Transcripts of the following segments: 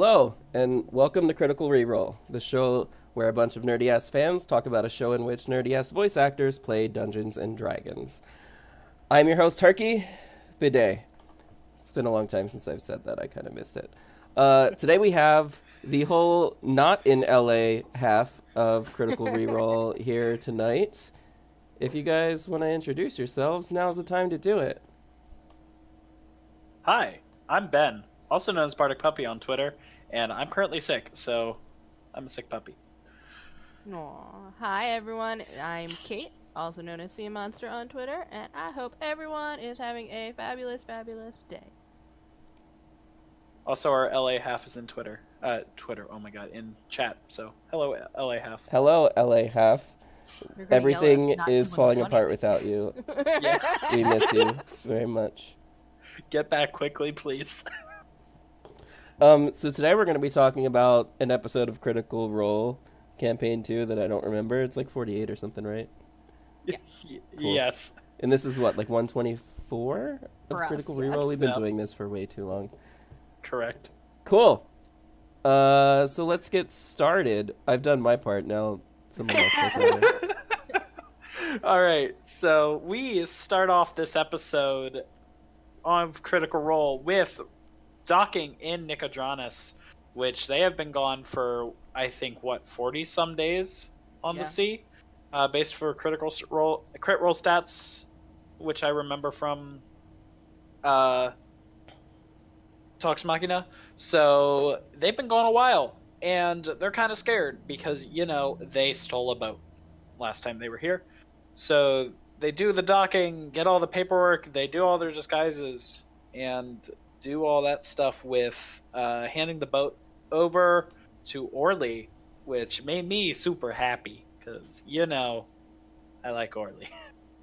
Hello, and welcome to Critical Reroll, the show where a bunch of nerdy-ass fans talk about a show in which nerdy-ass voice actors play Dungeons and Dragons. I'm your host, Turkey. Bidet. It's been a long time since I've said that. I kind of missed it. Today we have the whole not in LA half of Critical Reroll here tonight. If you guys want to introduce yourselves, now's the time to do it. Hi, I'm Ben, also known as Bardic Puppy on Twitter, and I'm currently sick, so I'm a sick puppy. Aw. Hi everyone, I'm Kate, also known as Sea Monster on Twitter, and I hope everyone is having a fabulous, fabulous day. Also, our LA half is in Twitter. Oh my god, in chat, so hello, LA half. Hello, LA half. You're gonna yell at us Everything not is doing falling funny. apart without you. Yeah, We miss you very much. get back quickly, please. So today we're going to be talking about an episode of Critical Role Campaign 2 that I don't remember. It's like 48 or something, right? Yeah. Cool. Yes. And this is what, like 124 of For us, Critical yes. Reroll? We've been Yep. doing this for way too long. Correct. Cool. So let's get started. I've done my part. Now someone else take over. Alright, so we start off this episode of Critical Role with docking in Nicodranus, which they have been gone for, I think, 40-some days on Yeah. the sea, based for crit roll stats, which I remember from Talks Machina. So they've been gone a while, and they're kind of scared because, they stole a boat last time they were here. So they do the docking, get all the paperwork, they do all their disguises, and do all that stuff with handing the boat over to Orly, which made me super happy because, I like Orly.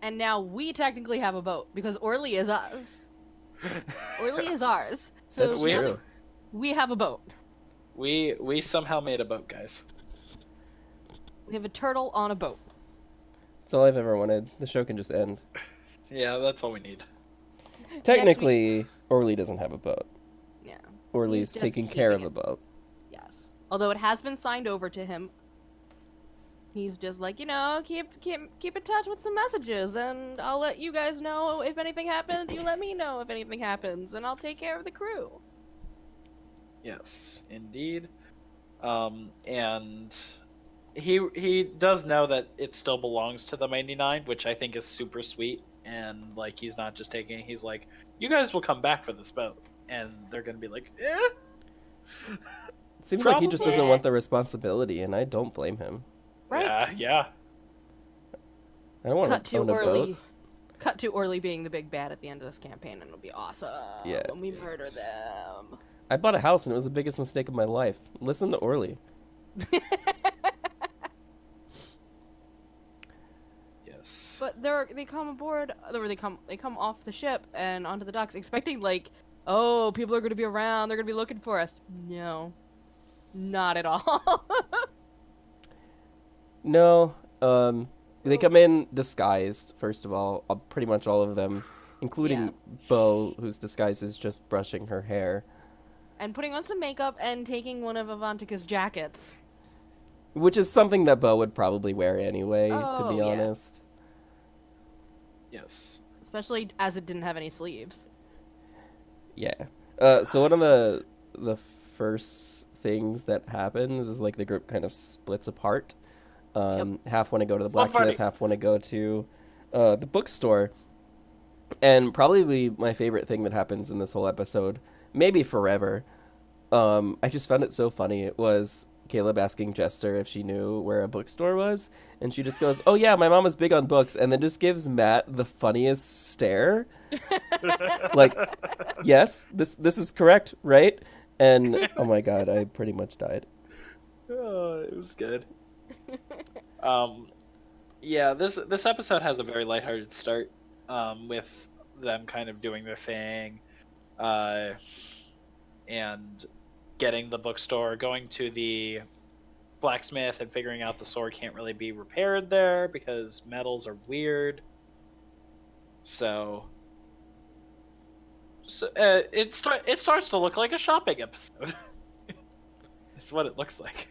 And now we technically have a boat, because Orly is us. Orly is ours. So That's we- true. we have a boat. We somehow made a boat, guys. We have a turtle on a boat. That's all I've ever wanted. The show can just end. Yeah, that's all we need. Technically, Orly doesn't have a boat. Yeah. Orly's He's just taking care of keeping a boat. Yes. Although it has been signed over to him. He's just like, keep in touch with some messages, and I'll let you guys know if anything happens. You let me know if anything happens, and I'll take care of the crew. Yes, indeed. And he does know that it still belongs to the 99, which I think is super sweet. And like he's not just taking it, he's like, you guys will come back for this boat. And they're gonna be like, eh? It seems like he just Probably. doesn't want the responsibility, and I don't blame him. Right? Yeah. I don't want Cut to to own a Orly. boat. Cut to Orly being the big bad at the end of this campaign, and it'll be awesome. Yeah. When we murder them. I bought a house, and it was the biggest mistake of my life. Listen to Orly. Yes. But they come aboard, or they come off the ship and onto the docks, expecting like, oh, people are going to be around, they're going to be looking for us. No, not at all. No, they come in disguised, first of all, pretty much all of them, including Yeah. Bo, whose disguise is just brushing her hair, And putting on some makeup and taking one of Avantika's jackets. which is something that Bo would probably wear anyway, to Oh, be yeah. honest. Yes. Especially as it didn't have any sleeves. Yeah. So one of the first things that happens is like the group kind of splits apart. Half want to go to the It's fun blacksmith, party. half want to go to the bookstore. And probably my favorite thing that happens in this whole episode, maybe forever, I just found it so funny. It was Caleb asking Jester if she knew where a bookstore was, and she just goes, "Oh yeah, my mom is big on books," and then just gives Matt the funniest stare. Like, yes, this is correct, right? And oh my god, I pretty much died. Oh, it was good. Yeah, this episode has a very lighthearted start, with them kind of doing their thing, and getting the bookstore, going to the blacksmith and figuring out the sword can't really be repaired there because metals are weird. So it starts to look like a shopping episode. It's what it looks like.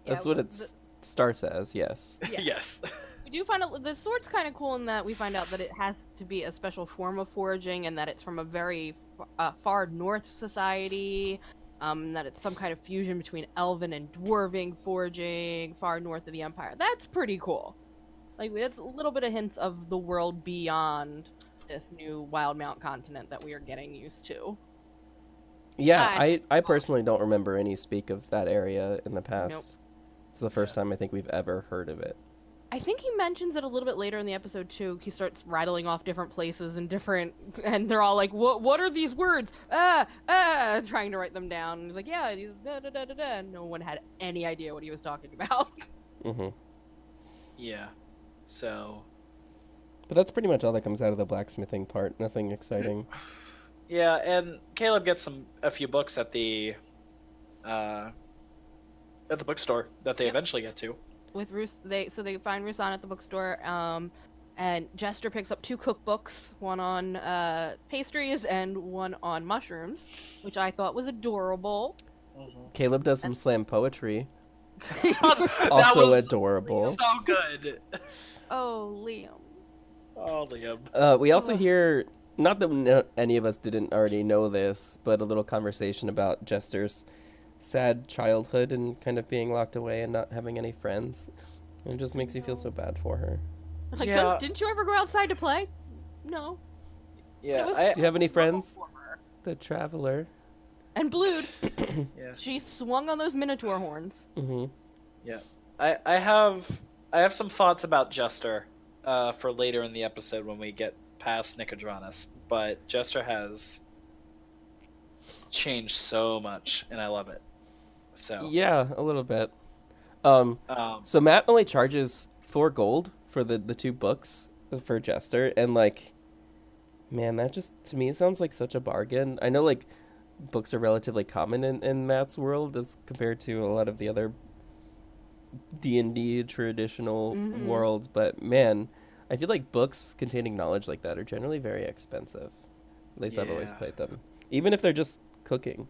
That's Yeah, what it starts as, yes. Yeah. Yes. We do find out the sword's kind of cool in that we find out that it has to be a special form of foraging, and that it's from a very far north society. That it's some kind of fusion between elven and dwarven foraging, far north of the Empire. That's pretty cool. Like, it's a little bit of hints of the world beyond this new Wildmount continent that we are getting used to. Yeah, I- I personally don't remember any speak of that area in the past. Nope. It's the first time I think we've ever heard of it. I think he mentions it a little bit later in the episode too. He starts rattling off different places and they're all like, "What are these words?" Trying to write them down. And he's like, "Yeah, he's da da da da da." No one had any idea what he was talking about. Hmm. Yeah. So. But that's pretty much all that comes out of the blacksmithing part. Nothing exciting. Yeah, and Caleb gets a few books at the bookstore that they Yep. eventually get to. With they find Rusan at the bookstore. And Jester picks up 2 cookbooks, one on pastries and one on mushrooms, which I thought was adorable. Caleb does some slam poetry. That Also was adorable. so good. Oh, Liam. Oh, Liam. We also hear, not that any of us didn't already know this, but a little conversation about Jester's sad childhood and kind of being locked away and not having any friends. And it just makes you feel so bad for her. Like, Yeah. didn't you ever go outside to play? No. Yeah, was- Do you have any friends? For her. The Traveler. And Blued, yeah. she swung on those Minotaur horns. Mm-hmm. Yeah, I have some thoughts about Jester for later in the episode when we get past Nicodranus, but Jester has changed so much, and I love it. So Yeah, a little bit. um, So Matt only charges 4 gold for the 2 books for Jester, and like, man, that just to me sounds like such a bargain. I know like books are relatively common in Matt's world as compared to a lot of the other D&D traditional worlds, but man, I feel like books containing knowledge like that are generally very expensive. At least I've always Yeah. played them, even if they're just cooking.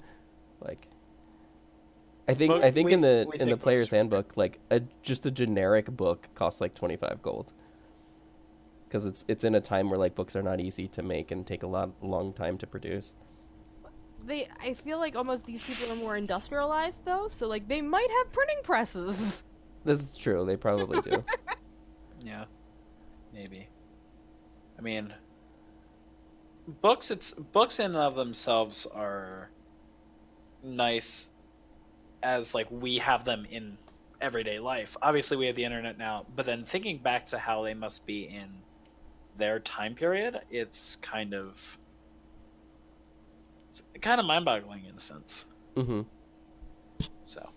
Like, I think But I think we- in the we in the take player's books. handbook, like just a generic book costs like 25 gold. Because it's in a time where like books are not easy to make and take a long time to produce. I feel like almost these people are more industrialized though, so like they might have printing presses. This is true. They probably do. yeah, maybe. I mean, books in and of themselves are nice as like we have them in everyday life. Obviously, we have the internet now, but then thinking back to how they must be in their time period, it's kind of mind-boggling in a sense. Mm-hmm. So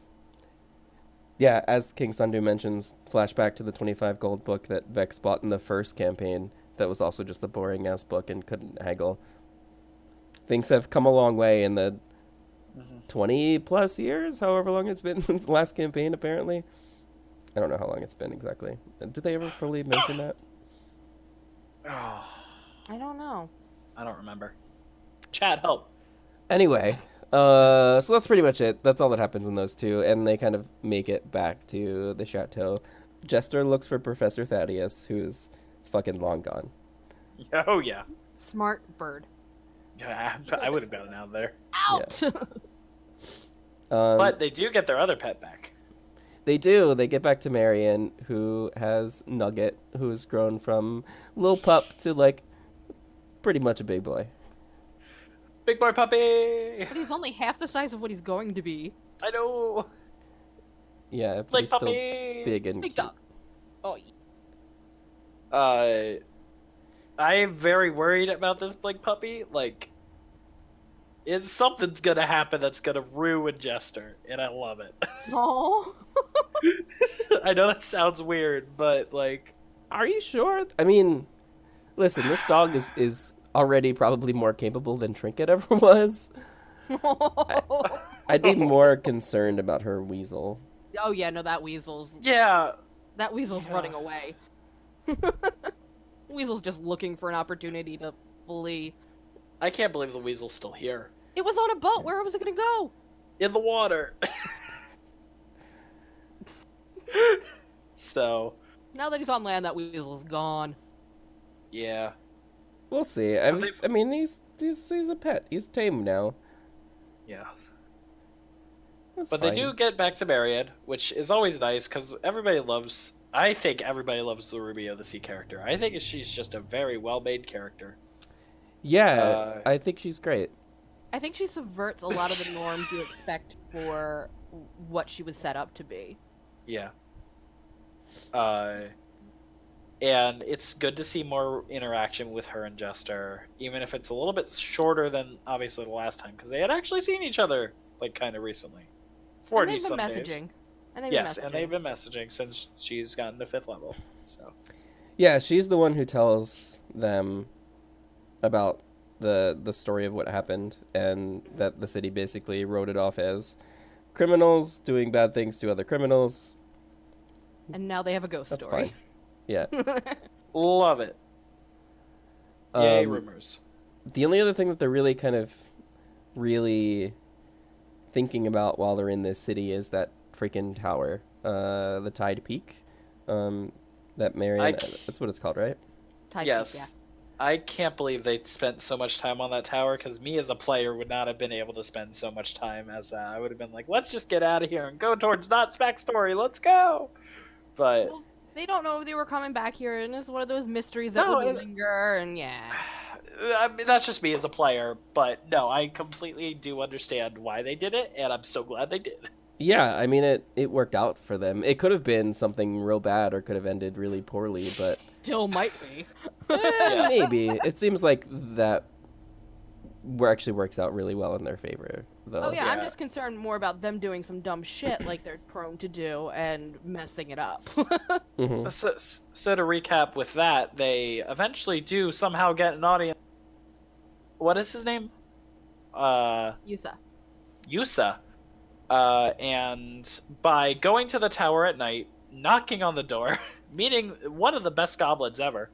Yeah, as King Sundu mentions, flashback to the 25 gold book that Vex bought in the first campaign that was also just a boring-ass book and couldn't haggle. Things have come a long way in the 20-plus years, however long it's been since the last campaign, apparently. I don't know how long it's been exactly. Did they ever fully mention that? oh, I don't know. I don't remember. Chat, help. Anyway, so that's pretty much it. That's all that happens in those 2, and they kind of make it back to the chateau. Jester looks for Professor Thaddeus, who's fucking long gone. Oh yeah. Smart bird. Yeah, I would have gotten out of there. Out. But they do get their other pet back. They do. They get back to Marion, who has Nugget, who's grown from little pup to, like, pretty much a big boy. Big boy puppy. But he's only half the size of what he's going to be. I know. Yeah, but Like he's still puppy. big and Big cute. dog. Oh, I'm very worried about this big puppy. Like, something's gonna happen that's gonna ruin Jester, and I love it. oh. I know that sounds weird, but like, Are you sure? I mean, listen, this dog is already probably more capable than Trinket ever was. I'd be more concerned about her weasel. Oh yeah, no, that weasel's yeah, running away. Weasel's just looking for an opportunity to flee. I can't believe the weasel's still here. It was on a boat. Where was it gonna go? in the water. So, Now that he's on land, that weasel's gone. yeah. We'll see. I mean, he's a pet. He's tame now. Yeah. That's But fine. they do get back to Mariad, which is always nice because I think everybody loves the Ruby of the Sea character. I think she's just a very well-made character. Yeah, I think she's great. I think she subverts a lot of the norms you expect for what she was set up to be. Yeah. And it's good to see more interaction with her and Jester, even if it's a little bit shorter than obviously the last time, because they had actually seen each other like kind of recently. 40 And they've some been days. messaging. And they've Yes, been messaging. and they've been messaging since she's gotten to 5th level. So Yeah, she's the one who tells them about the story of what happened, and that the city basically wrote it off as criminals doing bad things to other criminals. And now they have a ghost That's story. fine. Yeah. love it. Yay, Um, rumors. The only other thing that they're really thinking about while they're in this city is that freaking tower, the Tide Peak, that Marion. That's what it's called, right? Tide Yes. Peak, yeah. I can't believe they spent so much time on that tower, because me as a player would not have been able to spend so much time as that. I would have been like, let's just get out of here and go towards Knott's backstory. Let's go. But Well, they don't know if they were coming back here, and it's one of those mysteries that No, would and- linger, and yeah. I mean, that's just me as a player. But no, I completely do understand why they did it, and I'm so glad they did. Yeah, I mean it worked out for them. It could have been something real bad or could have ended really poorly, but Still might be. Yes. maybe it seems like that actually works out really well in their favor, though. Oh yeah, I'm Yeah. just concerned more about them doing some dumb shit like they're prone to do and messing it up. Hmm. So to recap with that, they eventually do somehow get an audience. What is his name? Yusa. Yusa. And by going to the tower at night, knocking on the door, meeting one of the best goblins ever,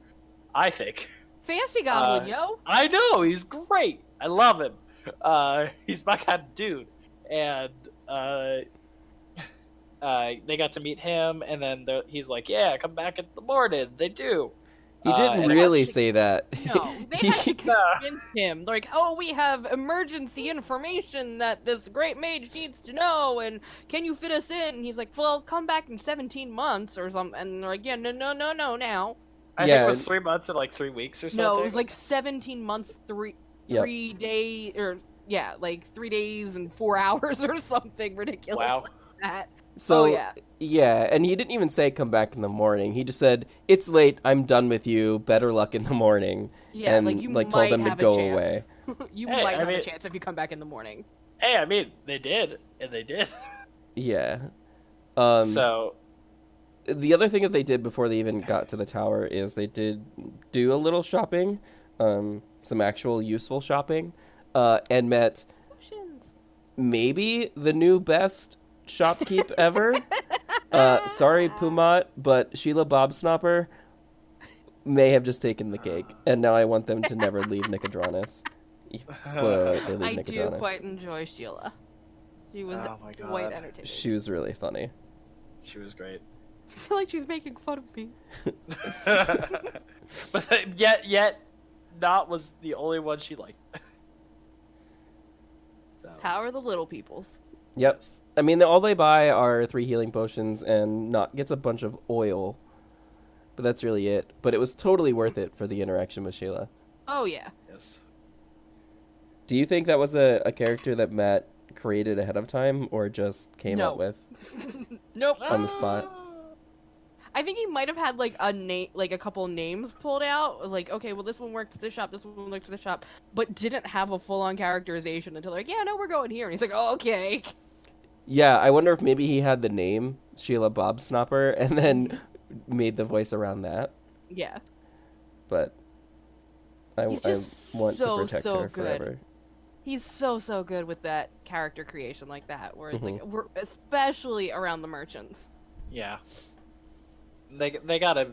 I think. Fancy Goblin, yo! I know, he's great. I love him. He's my kind of dude. And they got to meet him, and then he's like, yeah, come back in the morning. They do. He didn't and really actually- say that. No, they had to convince him. They're like, oh, we have emergency information that this great mage needs to know, and can you fit us in? And he's like, well, come back in 17 months or something. And they're like, yeah, no, now. I think Yeah. it was 3 months and like 3 weeks or something. No, it was like 17 months, Yep. 3 days, or yeah, like 3 days and 4 hours or something ridiculous Wow. like that. So Oh, yeah. yeah, and he didn't even say come back in the morning. He just said, "It's late. I'm done with you. Better luck in the morning." Yeah, and like you told might them to have go a away. chance. You Hey, might I have mean- a chance if you come back in the morning. Hey, I mean, they did, and they did. Yeah. So, The other thing that they did before they even got to the tower is they did do a little shopping, some actual useful shopping, and met maybe the new best shopkeep ever. Sorry, Pumat, but Sheila Bobsnopper may have just taken the cake, and now I want them to never leave Nicodranus. Spoiler alert, they leave I do Nicodranus. quite enjoy Sheila. She was Oh my quite God. entertaining. She was really funny. she was great. I feel like she's making fun of me. But yet, Not was the only one she liked. So, Power of the little peoples. Yep. I mean, all they buy are 3 healing potions, and Not gets a bunch of oil. But that's really it. But it was totally worth it for the interaction with Sheila. Oh yeah. yes. Do you think that was a character that Matt created ahead of time, or just came No. up with Nope. on the spot? I think he might have had like a name, like a couple names pulled out. Like, okay, well, this one worked at this shop, this one worked at this shop, but didn't have a full-on characterization until they're like, yeah, no, we're going here. And he's like, oh, okay. Yeah, I wonder if maybe he had the name Sheila Bobsnopper and then made the voice around that. Yeah. But I He's just want so, to protect so her good. forever. He's so good with that character creation like that, where it's Mm-hmm. like, we're especially around the merchants. Yeah. They gotta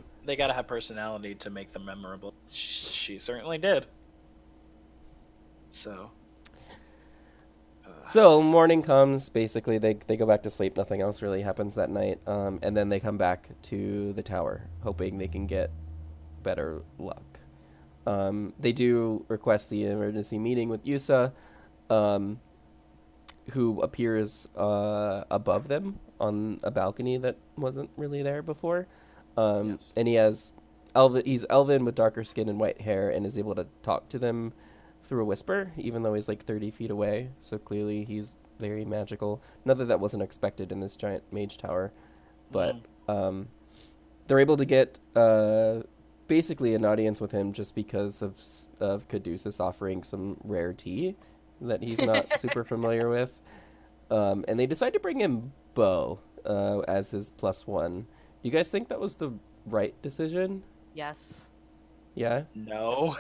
have personality to make them memorable. She certainly did. So. So morning comes. Basically, they go back to sleep. Nothing else really happens that night. And then they come back to the tower, hoping they can get better luck. They do request the emergency meeting with Yusa, who appears above them on a balcony that wasn't really there before. Yes. And he's elven with darker skin and white hair, and is able to talk to them through a whisper, even though he's like 30 feet away. So clearly he's very magical. Not that wasn't expected in this giant mage tower, but they're able to get basically an audience with him just because of Caduceus offering some rare tea that he's not super familiar with. And they decide to bring in Bo as his +1. You guys think that was the right decision? Yes. Yeah? No.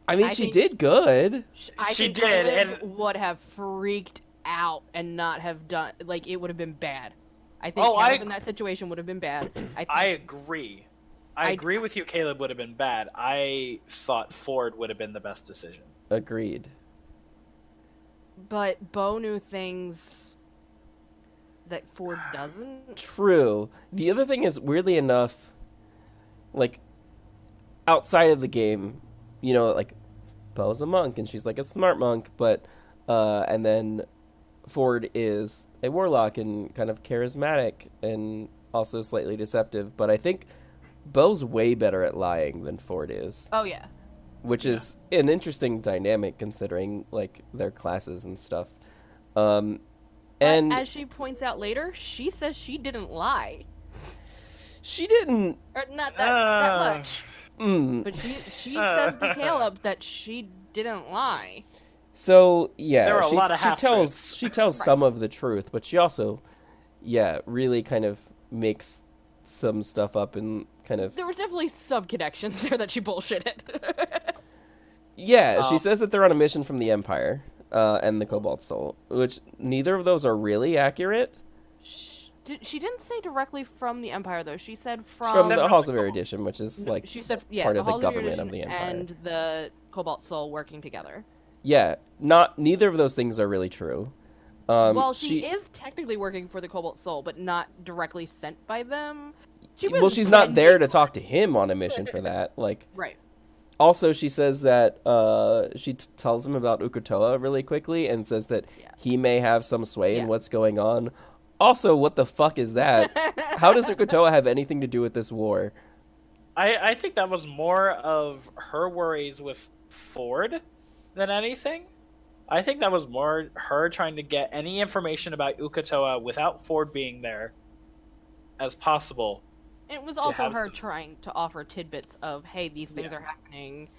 I mean, I she think- did good. I She think did, Caleb and- would have freaked out and not have done, like, it would have been bad. I think Oh, Caleb in that situation would have been bad. I agree. I I- agree with you. Caleb would have been bad. I thought Ford would have been the best decision. Agreed. But Bo knew things that Ford doesn't. True. The other thing is, weirdly enough, like, outside of the game, you know, like, Bo's a monk, and she's, like, a smart monk, but, and then Ford is a warlock and kind of charismatic and also slightly deceptive, but I think Bo's way better at lying than Ford is, Oh yeah. which is an interesting dynamic considering, like, their classes and stuff. And But as she points out later, she says she didn't lie, she didn't... or not that much. Mm, But she says to Caleb that she didn't lie. So yeah, There are a she, lot of she half-truths. tells some of the truth, but she also, really kind of makes some stuff up and kind of There was definitely some connections there that she bullshitted. she says that they're on a mission from the Empire and the Cobalt Soul, which neither of those are really accurate. She didn't say directly from the Empire though. She said From from the Halls of Erudition, which is No, like she said part of the Halls government of Erudition the Empire. and the Cobalt Soul working together. Neither of those things are really true. Well, she is technically working for the Cobalt Soul, but not directly sent by them. She's not there to talk to him on a mission for that. Like, Right. also, she says that she tells him about Ukutoa really quickly and says that he may have some sway in Yeah. what's going on. Also, what the fuck is that? How does Ukutoa have anything to do with this war? I think that was more of her worries with Ford than anything. I think that was more her trying to get any information about Ukatoa without Ford being there as possible. It was To also have her some- trying to offer tidbits of, hey, these things Yeah. are happening.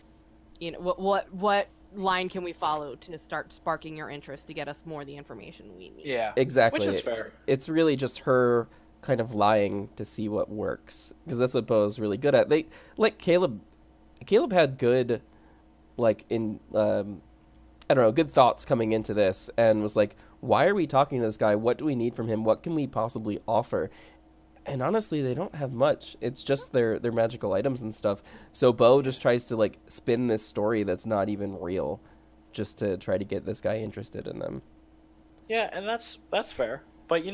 You know, what line can we follow to start sparking your interest to get us more of the information we need? Yeah. Exactly. Which is fair. It's really just her kind of lying to see what works, because that's what Bo's really good at. They like Caleb had good, like, in I don't know, good thoughts coming into this, and was like, why are we talking to this guy? What do we need from him? What can we possibly offer? And honestly, they don't have much. It's just their magical items and stuff. So Bo just tries to, like, spin this story that's not even real, just to try to get this guy interested in them. Yeah, and that's fair. But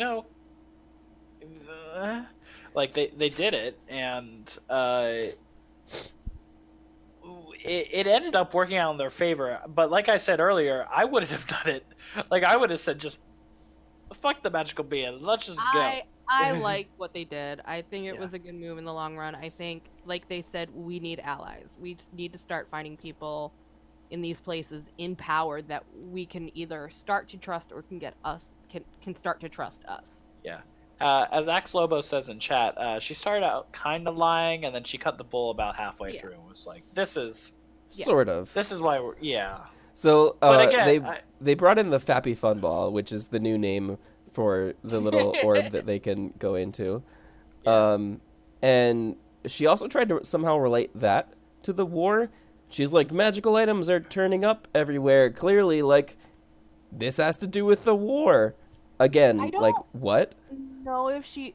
like they did it, and it ended up working out in their favor. But like I said earlier, I wouldn't have done it. Like, I would have said, just fuck the magical being. Let's just go. I like what they did. I think it Yeah. was a good move in the long run. I think, like they said, we need allies. We just need to start finding people in these places in power that we can either start to trust or can start to trust us. Yeah. As Axe Lobo says in chat, she started out kind of lying, and then she cut the bull about halfway Yeah. through and was like, "This is Sort of. why we're yeah." So But again, they brought in the Fappy Fun Ball, which is the new name for the little orb that they can go into. And she also tried to somehow relate that to the war. She's like, magical items are turning up everywhere. Clearly, like, this has to do with the war. Again, I don't- like, what? No, if she,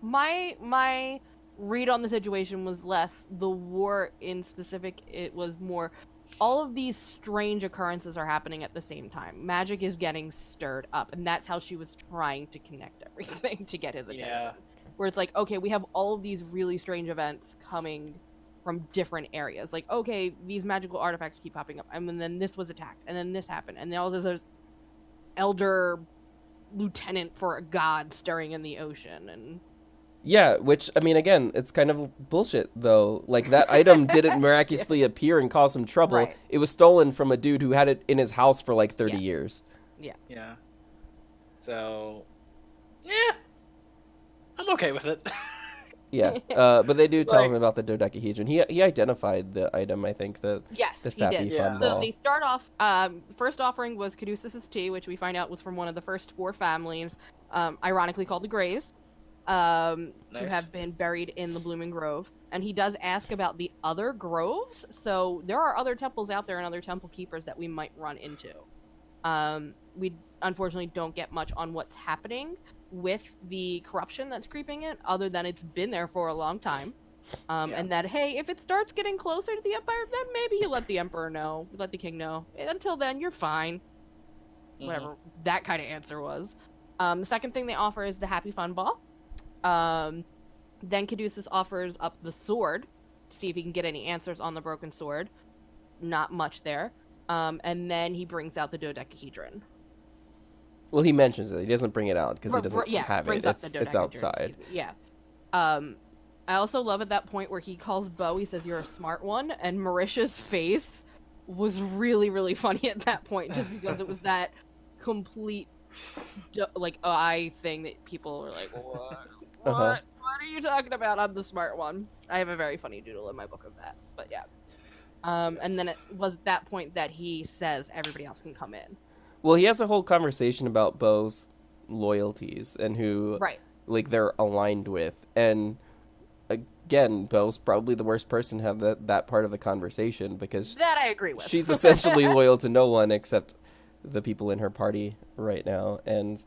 my read on the situation was less the war in specific. It was more all of these strange occurrences are happening at the same time. Magic is getting stirred up, and that's how she was trying to connect everything to get his attention. Yeah. Where it's like, okay, we have all of these really strange events coming from different areas. Like, okay, these magical artifacts keep popping up, and then this was attacked, and then this happened, and then all this there's elder lieutenant for a god stirring in the ocean, and Yeah, which, I mean, again, it's kind of bullshit, though. Like, that item didn't miraculously appear and cause him trouble. Right. It was stolen from a dude who had it in his house for, like, 30 Yeah. years. Yeah. So, yeah, I'm okay with it. Yeah, but they do tell Like- him about the dodecahedron. He identified the item, I think, the yes, the he Fappy did. Yeah. fun So ball. they start off. First offering was Caduceus's tea, which we find out was from one of the first 4 families, ironically called the Greys, to Nice. have been buried in the Blooming Grove. And he does ask about the other groves. So there are other temples out there and other temple keepers that we might run into. We unfortunately don't get much on what's happening with the corruption that's creeping in, other than it's been there for a long time. Yeah. And that, hey, if it starts getting closer to the Empire, then maybe you let the Emperor know, you let the King know. Until then, you're fine. Whatever that kind of answer was. The second thing they offer is the Happy Fun Ball. Then Caduceus offers up the sword to see if he can get any answers on the broken sword. Not much there. And then he brings out the dodecahedron. Well, he mentions it. He doesn't bring it out because he doesn't Yeah, have it. brings up It's, the it's dodecahedron, outside. excuse me. Yeah. I also love at that point where he calls Bo, he says, "You're a smart one," and Marisha's face was really, really funny at that point, just because it was that complete, like, eye thing that people were like, what? Uh-huh. What are you talking about? I'm the smart one. I have a very funny doodle in my book of that, but yeah. And then it was at that point that he says everybody else can come in. Well, he has a whole conversation about Bo's loyalties and who Right. like they're aligned with. And again, Bo's probably the worst person to have that part of the conversation because That I agree with. she's essentially loyal to no one except the people in her party right now. And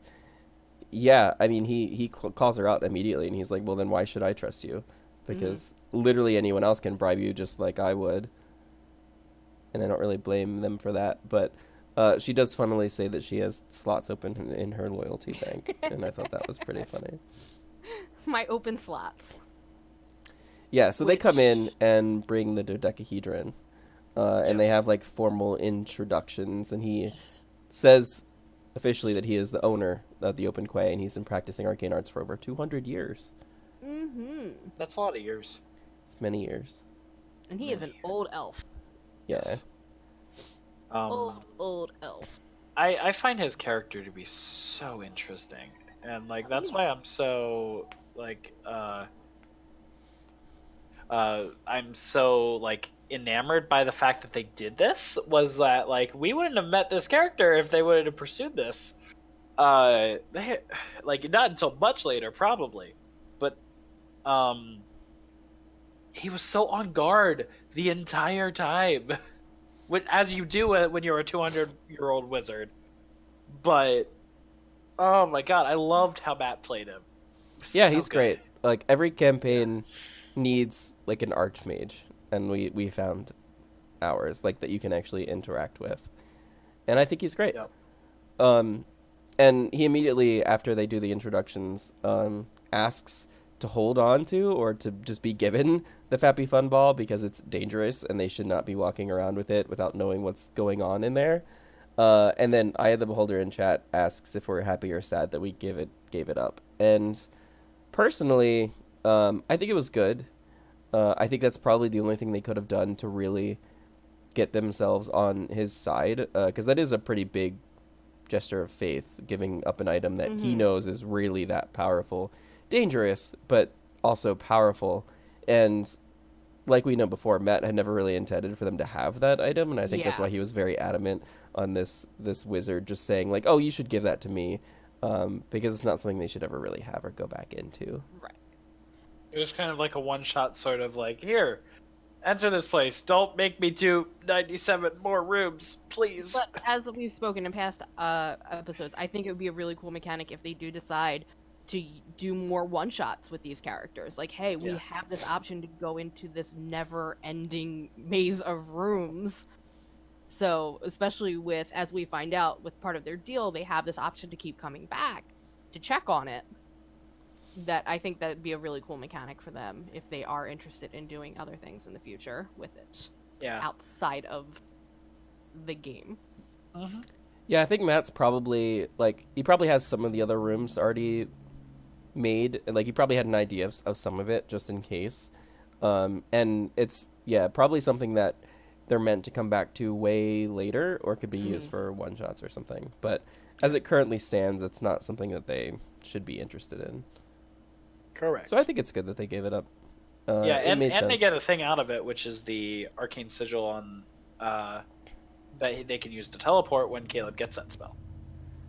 yeah, I mean, he calls her out immediately and he's like, well, then why should I trust you? Because literally anyone else can bribe you just like I would. And I don't really blame them for that. But she does funnily say that she has slots open in her loyalty bank. And I thought that was pretty funny. My open slots. Yeah, so they come in and bring the dodecahedron. And they Yes. have like formal introductions. And he says officially that he is the owner of the Open Quay. And he's been practicing arcane arts for over 200 years. Mm-hmm. That's a lot of years. It's many years. And he is an old elf. Yeah. Yes. Old elf. I find his character to be so interesting, and like that's why I'm so like I'm so like enamored by the fact that they did this. Was that like we wouldn't have met this character if they would have pursued this. They, like not until much later probably, but he was so on guard the entire time. As you do when you're a 200-year-old wizard. But, oh my god, I loved how Matt played him. Yeah, So he's good. great. Like, every campaign needs, like, an archmage. And we found ours, like, that you can actually interact with. And I think he's great. Yep. And he immediately, after they do the introductions, asks to hold on to or to just be given the Fappy Fun Ball because it's dangerous and they should not be walking around with it without knowing what's going on in there. And then Aya the Beholder in chat asks if we're happy or sad that we gave it up. And personally, I think it was good. I think that's probably the only thing they could have done to really get themselves on his side, because that is a pretty big gesture of faith, giving up an item that he knows is really that powerful. Dangerous, but also powerful. And like we know before, Matt had never really intended for them to have that item, and I think that's Yeah. why he was very adamant on this wizard just saying, like, oh, you should give that to me, because it's not something they should ever really have or go back into. Right. It was kind of like a one-shot sort of like, here, enter this place. Don't make me do 97 more rooms, please. But as we've spoken in past episodes, I think it would be a really cool mechanic if they do decide to do more one-shots with these characters. Like, hey, we Yeah. have this option to go into this never-ending maze of rooms. So, especially with, as we find out, with part of their deal, they have this option to keep coming back to check on it. That I think that'd be a really cool mechanic for them if they are interested in doing other things in the future with it Yeah. outside of the game. Mm-hmm. Yeah, I think Matt's probably like he probably has some of the other rooms already made, and like he probably had an idea of some of it just in case. And it's probably something that they're meant to come back to way later, or could be used for one shots or something. But as it currently stands, it's not something that they should be interested in. Correct. So I think it's good that they gave it up. Yeah, it and made sense. they get a thing out of it, which is the arcane sigil on that they can use to teleport when Caleb gets that spell.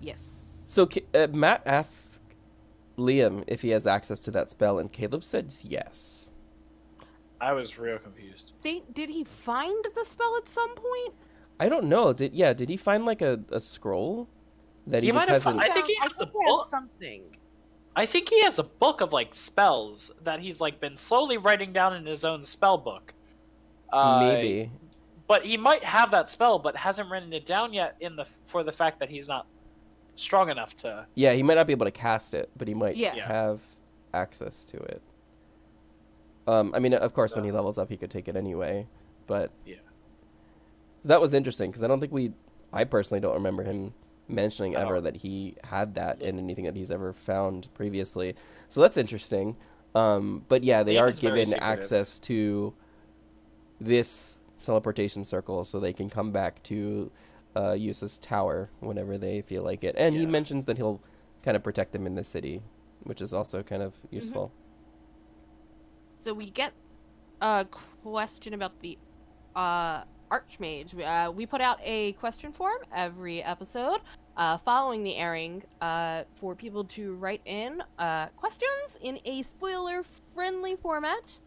Yes. So Matt asks Liam if he has access to that spell, and Caleb said yes. I was real confused. Did he find the spell at some point? I don't know. Did he find like a scroll that he He just might have hasn't? I think he has a book. Something. I think he has a book of like spells that he's like been slowly writing down in his own spell book. Maybe. But he might have that spell, but hasn't written it down yet for the fact that he's not strong enough to. Yeah, he might not be able to cast it, but he might Yeah. have access to it. I mean, of course, when he levels up, he could take it anyway. But Yeah. so that was interesting because I don't think I personally don't remember him mentioning ever that he had that in anything that he's ever found previously. So that's interesting. But yeah, they Liam are is very given secretive. access to this teleportation circle so they can come back to Yusa's tower whenever they feel like it. And he Yeah. mentions that he'll kind of protect them in the city, which is also kind of useful. So we get a question about the Archmage. We put out a question form every episode following the airing for people to write in questions in a spoiler-friendly format.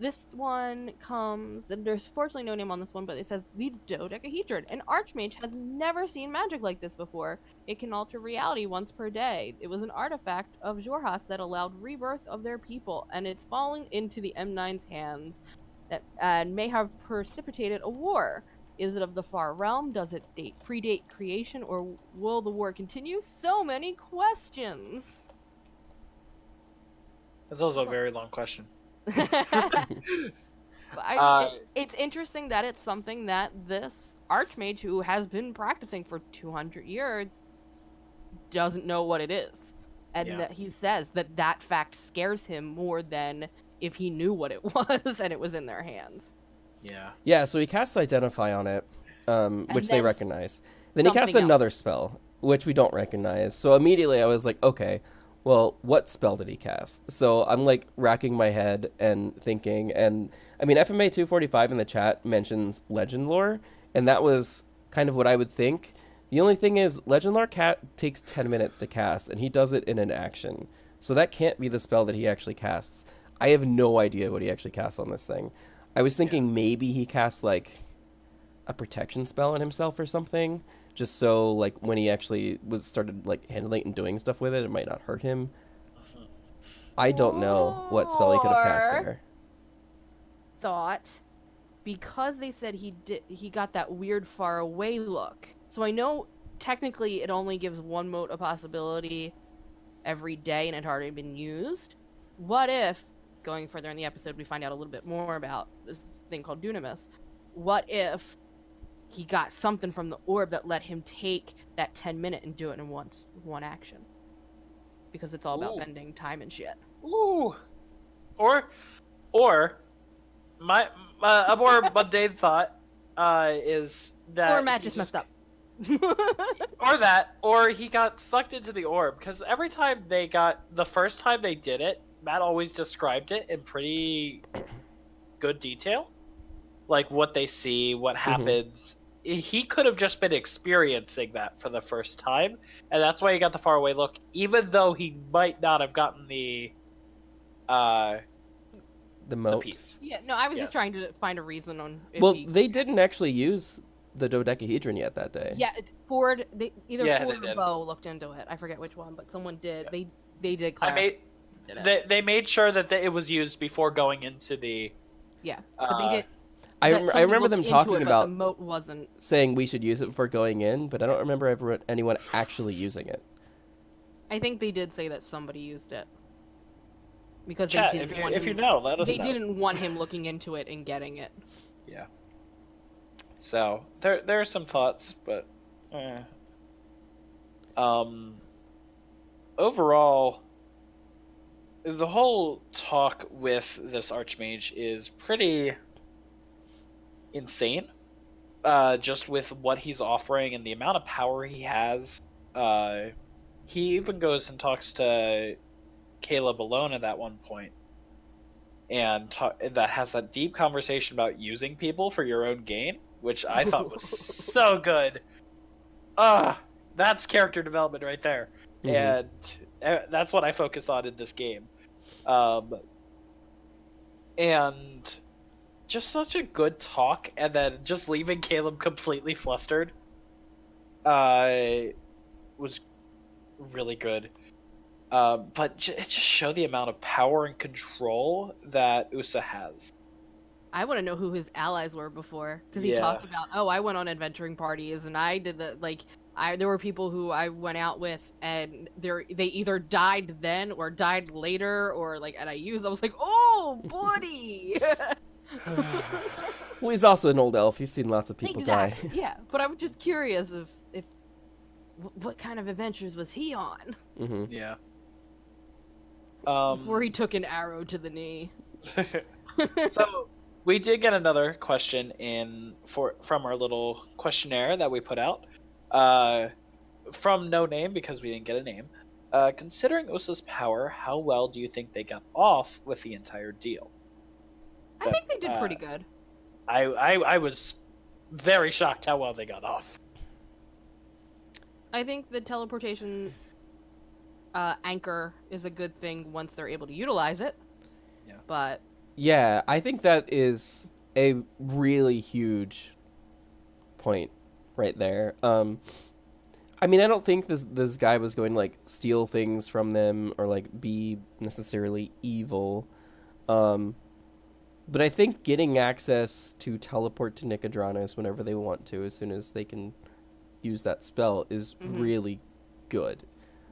This one comes, and there's fortunately no name on this one, but it says, the dodecahedron. An Archmage has never seen magic like this before. It can alter reality once per day. It was an artifact of Xhorhas that allowed rebirth of their people, and it's falling into the M9's hands that may have precipitated a war. Is it of the far realm? Does it predate creation, or will the war continue? So many questions. That's also a very long question. It's interesting that it's something that this Archmage, who has been practicing for 200 years, doesn't know what it is. And that he says that fact scares him more than if he knew what it was and it was in their hands. Yeah. Yeah, so he casts Identify on it, which they then recognize. Then he casts something another spell, which we don't recognize. So immediately I was like, okay, well, what spell did he cast? So I'm like racking my head and thinking, and I mean, FMA 245 in the chat mentions Legend Lore, and that was kind of what I would think. The only thing is, Legend Lore takes 10 minutes to cast, and he does it in an action. So that can't be the spell that he actually casts. I have no idea what he actually casts on this thing. I was thinking maybe he casts like a protection spell on himself or something, just so like when he actually started like handling and doing stuff with it, it might not hurt him. I don't know what spell he could have cast there. Thought, because they said he got that weird far away look. So I know technically it only gives one mote a possibility every day, and it had already been used. What if, going further in the episode, we find out a little bit more about this thing called Dunamis? What if he got something from the orb that let him take that 10-minute and do it in one action? Because it's all about bending time and shit. Ooh. Or my a more mundane thought is that Or Matt just messed up. or he got sucked into the orb, because every time the first time they did it, Matt always described it in pretty good detail, like what they see, what happens. He could have just been experiencing that for the first time, and that's why he got the faraway look, even though he might not have gotten the moat. piece. Yeah, no, I was just trying to find a reason on. Well, they didn't actually use the dodecahedron yet that day. Yeah, Ford. Ford or did. Bo looked into it. I forget which one, but someone did. Yeah. They did clarify. They made sure that it was used before going into the. Yeah, but they did. I that somebody remember looked them into talking it, but about the moat wasn't. saying we should use it before going in, but I don't remember anyone actually using it. I think they did say that somebody used it because Chat, they if didn't you want if you him. know, let us They know. didn't want him looking into it and getting it. Yeah. So there are some thoughts, but overall, the whole talk with this Archmage is pretty insane. Just with what he's offering and the amount of power he has. He even goes and talks to Caleb alone at that one point, and that has that deep conversation about using people for your own gain, which I thought was so good. That's character development right there, and that's what I focused on in this game. And just such a good talk, and then just leaving Caleb completely flustered was really good. But it just showed the amount of power and control that Usa has. I want to know who his allies were before, because he Yeah. talked about, oh, I went on adventuring parties and I did the there were people who I went out with and they either died then or died later or and I was like, oh, buddy. Well, he's also an old elf. He's seen lots of people Exactly. die. Yeah, but I'm just curious if what kind of adventures was he on Yeah. before he took an arrow to the knee. So we did get another question from our little questionnaire that we put out. From no name because we didn't get a name. Considering Usa's power, how well do you think they got off with the entire deal? I think they did pretty good. I was very shocked how well they got off. I think the teleportation anchor is a good thing once they're able to utilize it. Yeah. But Yeah, I think that is a really huge point right there. I mean, I don't think this guy was going to steal things from them or be necessarily evil. But I think getting access to teleport to Nicodranas whenever they want to, as soon as they can use that spell, is really good.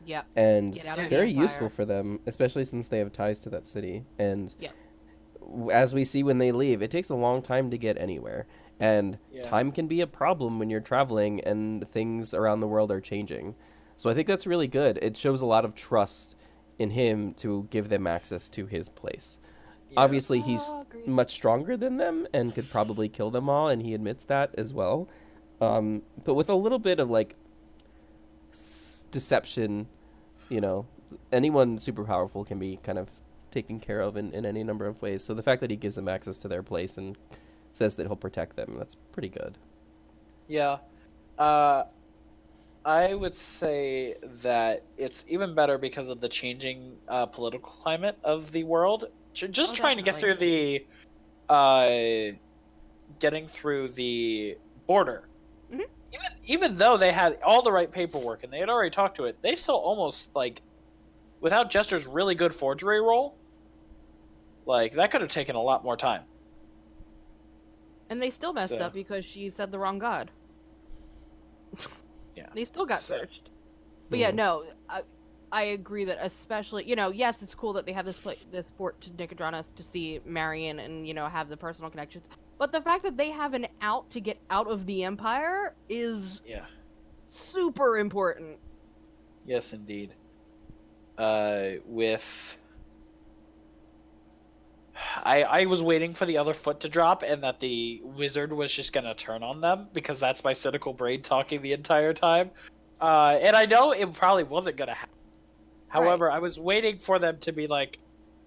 yeah. And Get out of the very Empire. useful for them, especially since they have ties to that city. And Yeah. as we see when they leave, it takes a long time to get anywhere. And Yeah. time can be a problem when you're traveling and things around the world are changing. So I think that's really good. It shows a lot of trust in him to give them access to his place. Yeah. Obviously, he's Agreed. much stronger than them and could probably kill them all, and he admits that as well. But with a little bit of deception, anyone super powerful can be kind of taken care of in any number of ways. So the fact that he gives them access to their place and says that he'll protect them, that's pretty good. Yeah. I would say that it's even better because of the changing political climate of the world. Just trying to get through getting through the border. Mhm. Even though they had all the right paperwork and they had already talked to it, they still almost without Jester's really good forgery roll, that could have taken a lot more time. And they still messed So- up because she said the wrong god. Yeah. They still got So- searched. But yeah, no, I agree that especially, yes, it's cool that they have this port to Nicodranas to see Marion and, have the personal connections. But the fact that they have an out to get out of the Empire is Yeah. super important. Yes, indeed. I was waiting for the other foot to drop and that the wizard was just gonna turn on them because that's my cynical brain talking the entire time. And I know it probably wasn't gonna happen. However, I was waiting for them to be like,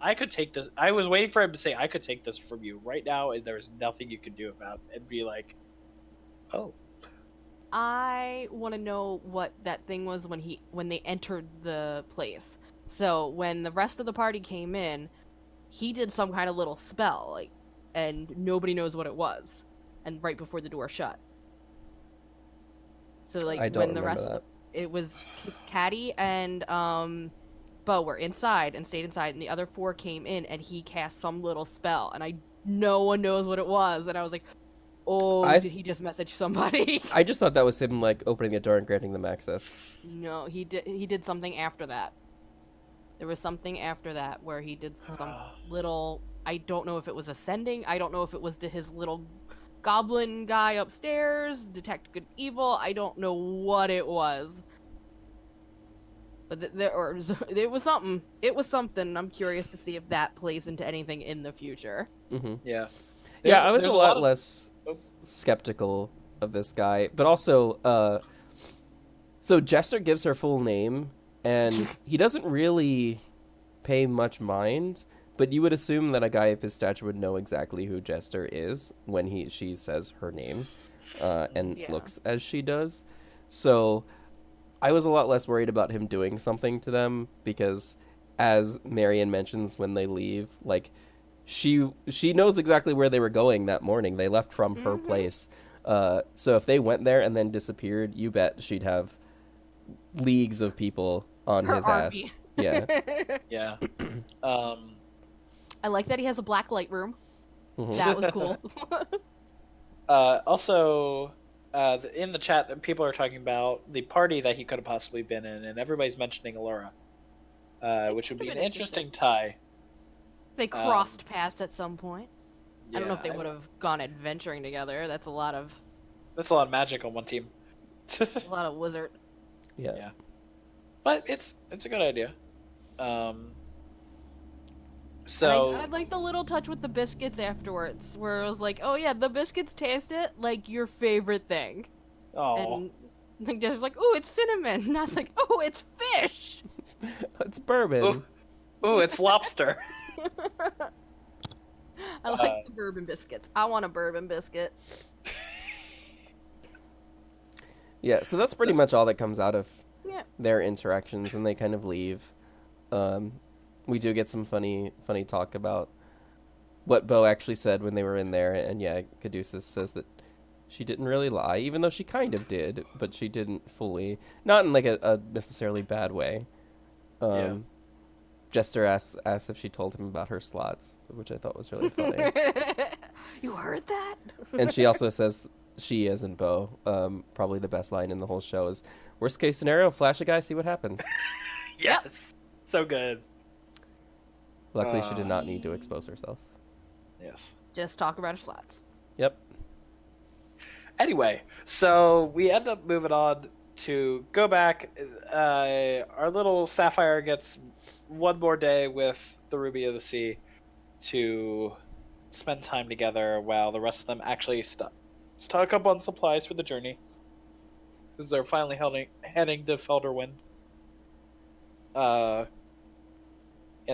I could take this. I was waiting for him to say, I could take this from you right now and there's nothing you can do about it. And be like, oh. I want to know what that thing was when they entered the place. So when the rest of the party came in, he did some kind of little spell, and nobody knows what it was. And right before the door shut. So I don't when the rest remember of it was Caddy and Bo were inside and stayed inside, and the other four came in, and he cast some little spell, and I no one knows what it was. And I was like, oh, did he just message somebody? I just thought that was him like opening the door and granting them access. No, he did something after that. There was something after that where he did some little, I don't know if it was ascending, I don't know if it was to his little goblin guy upstairs, detect good evil, I don't know what it was. But it was something. It was something. I'm curious to see if that plays into anything in the future. Mm-hmm. Yeah. Yeah, I was there's a lot of... less skeptical of this guy, but also, so Jester gives her full name, and he doesn't really pay much mind. But you would assume that a guy of his stature would know exactly who Jester is when she says her name, and looks as she does. So I was a lot less worried about him doing something to them because, as Marion mentions when they leave, like she knows exactly where they were going that morning. They left from her place. So if they went there and then disappeared, you bet she'd have leagues of people on Her his army. ass. Yeah. Yeah. I like that he has a black light room. Mhm. That was cool. Also, in the chat, people are talking about the party that he could have possibly been in, and everybody's mentioning Allura, which would be an interesting tie. They crossed paths at some point. Yeah, I don't know if they would have gone adventuring together. That's a lot of magic on one team. a lot of wizard. Yeah. But it's a good idea. So I like the little touch with the biscuits afterwards, where it was like, "Oh yeah, the biscuits taste it like your favorite thing." oh, And like just like, "Oh, it's cinnamon." And I was like, "Oh, it's fish." It's bourbon. ooh, it's lobster. I like the bourbon biscuits. I want a bourbon biscuit. Yeah, so that's pretty much all that comes out of Yeah. their interactions, and they kind of leave. We do get some funny talk about what Bo actually said when they were in there, and yeah, Caduceus says that she didn't really lie, even though she kind of did, but she didn't fully, not in like a necessarily bad way. Jester asks if she told him about her slots, which I thought was really funny. You heard that? And she also says she, as in Bo, probably the best line in the whole show is, worst case scenario, flash a guy, see what happens. Yes, so good. Luckily, she did not need to expose herself. Yes. Just talk about her slots. Yep. Anyway, so we end up moving on to go back. Our little Sapphire gets one more day with the Ruby of the Sea to spend time together while the rest of them actually stock up on supplies for the journey, because they're finally heading to Felderwind. And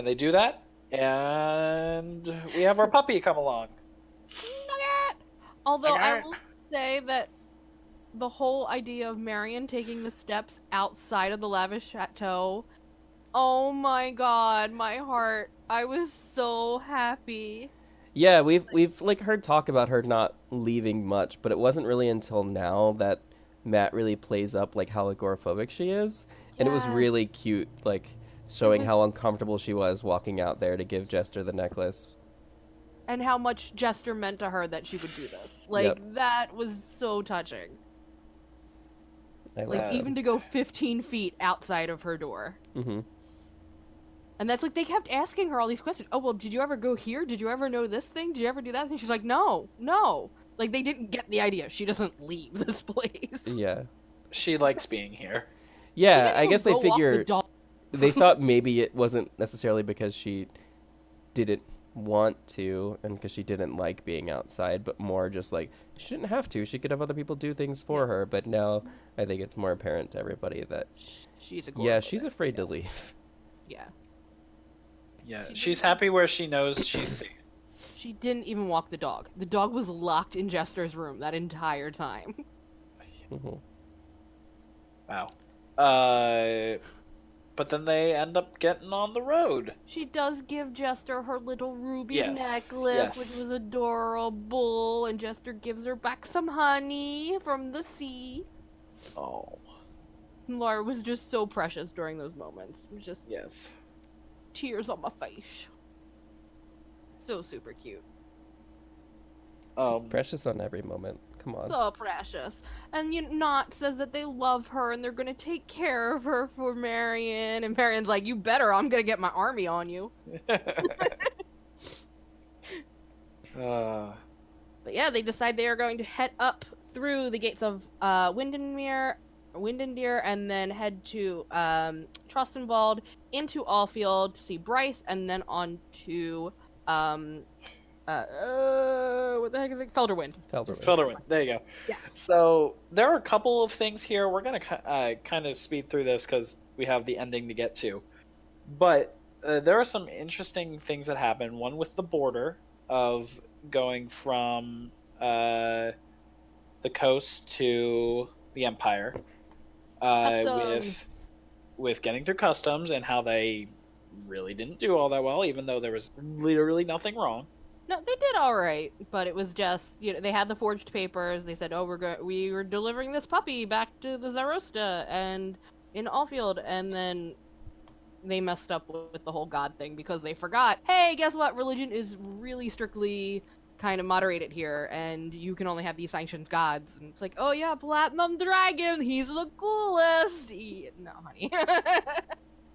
they do that, and we have our puppy come along. Although I will say that the whole idea of Marion taking the steps outside of the lavish chateau, oh my god, my heart. I was so happy. Yeah, we've like heard talk about her not leaving much, but it wasn't really until now that Matt really plays up like how agoraphobic she is, and it was really Yes. cute, like showing how uncomfortable she was walking out there to give Jester the necklace. And how much Jester meant to her that she would do this. Like, that was so touching. Like, even to go 15 feet outside of her door. Mm-hmm. And that's like, they kept asking her all these questions. Oh, well, did you ever go here? Did you ever know this thing? Did you ever do that thing? She's like, no. Like, they didn't get the idea. She doesn't leave this place. Yeah. She likes being here. Yeah, I guess they Go off the figured doll. they thought maybe it wasn't necessarily because she didn't want to and because she didn't like being outside, but more just like she didn't have to. She could have other people do things for her, but now I think it's more apparent to everybody that She's she's afraid to leave. Yeah. Yeah, she's happy where she knows she's safe. She didn't even walk the dog. The dog was locked in Jester's room that entire time. Mm-hmm. Wow. But then they end up getting on the road. She does give Jester her little ruby Yes, necklace, yes. which was adorable, and Jester gives her back some honey from the sea. Oh. Laura was just so precious during those moments. It was just Yes. tears on my face. So super cute. She's Um, precious on every moment. Come on. So precious. And Knot says that they love her and they're gonna take care of her for Marion. And Marion's like, you better, I'm gonna get my army on you. uh, But yeah, they decide they are going to head up through the gates of Windendeer, and then head to Trostenwald, into Allfield to see Bryce, and then on to what the heck is it? Felderwind. Felderwind. Filterwind. There you go. Yes. So there are a couple of things here. We're gonna kind of speed through this because we have the ending to get to. But there are some interesting things that happen. One with the border of going from the coast to the Empire, Customs. with getting through customs and how they really didn't do all that well, even though there was literally nothing wrong. No, they did all right, but it was just they had the forged papers. They said, "Oh, we were delivering this puppy back to the Zarosta and in Allfield," and then they messed up with the whole god thing because they forgot. Hey, guess what? Religion is really strictly kind of moderated here, and you can only have these sanctioned gods. And it's like, oh yeah, Platinum Dragon, he's the coolest. No, honey.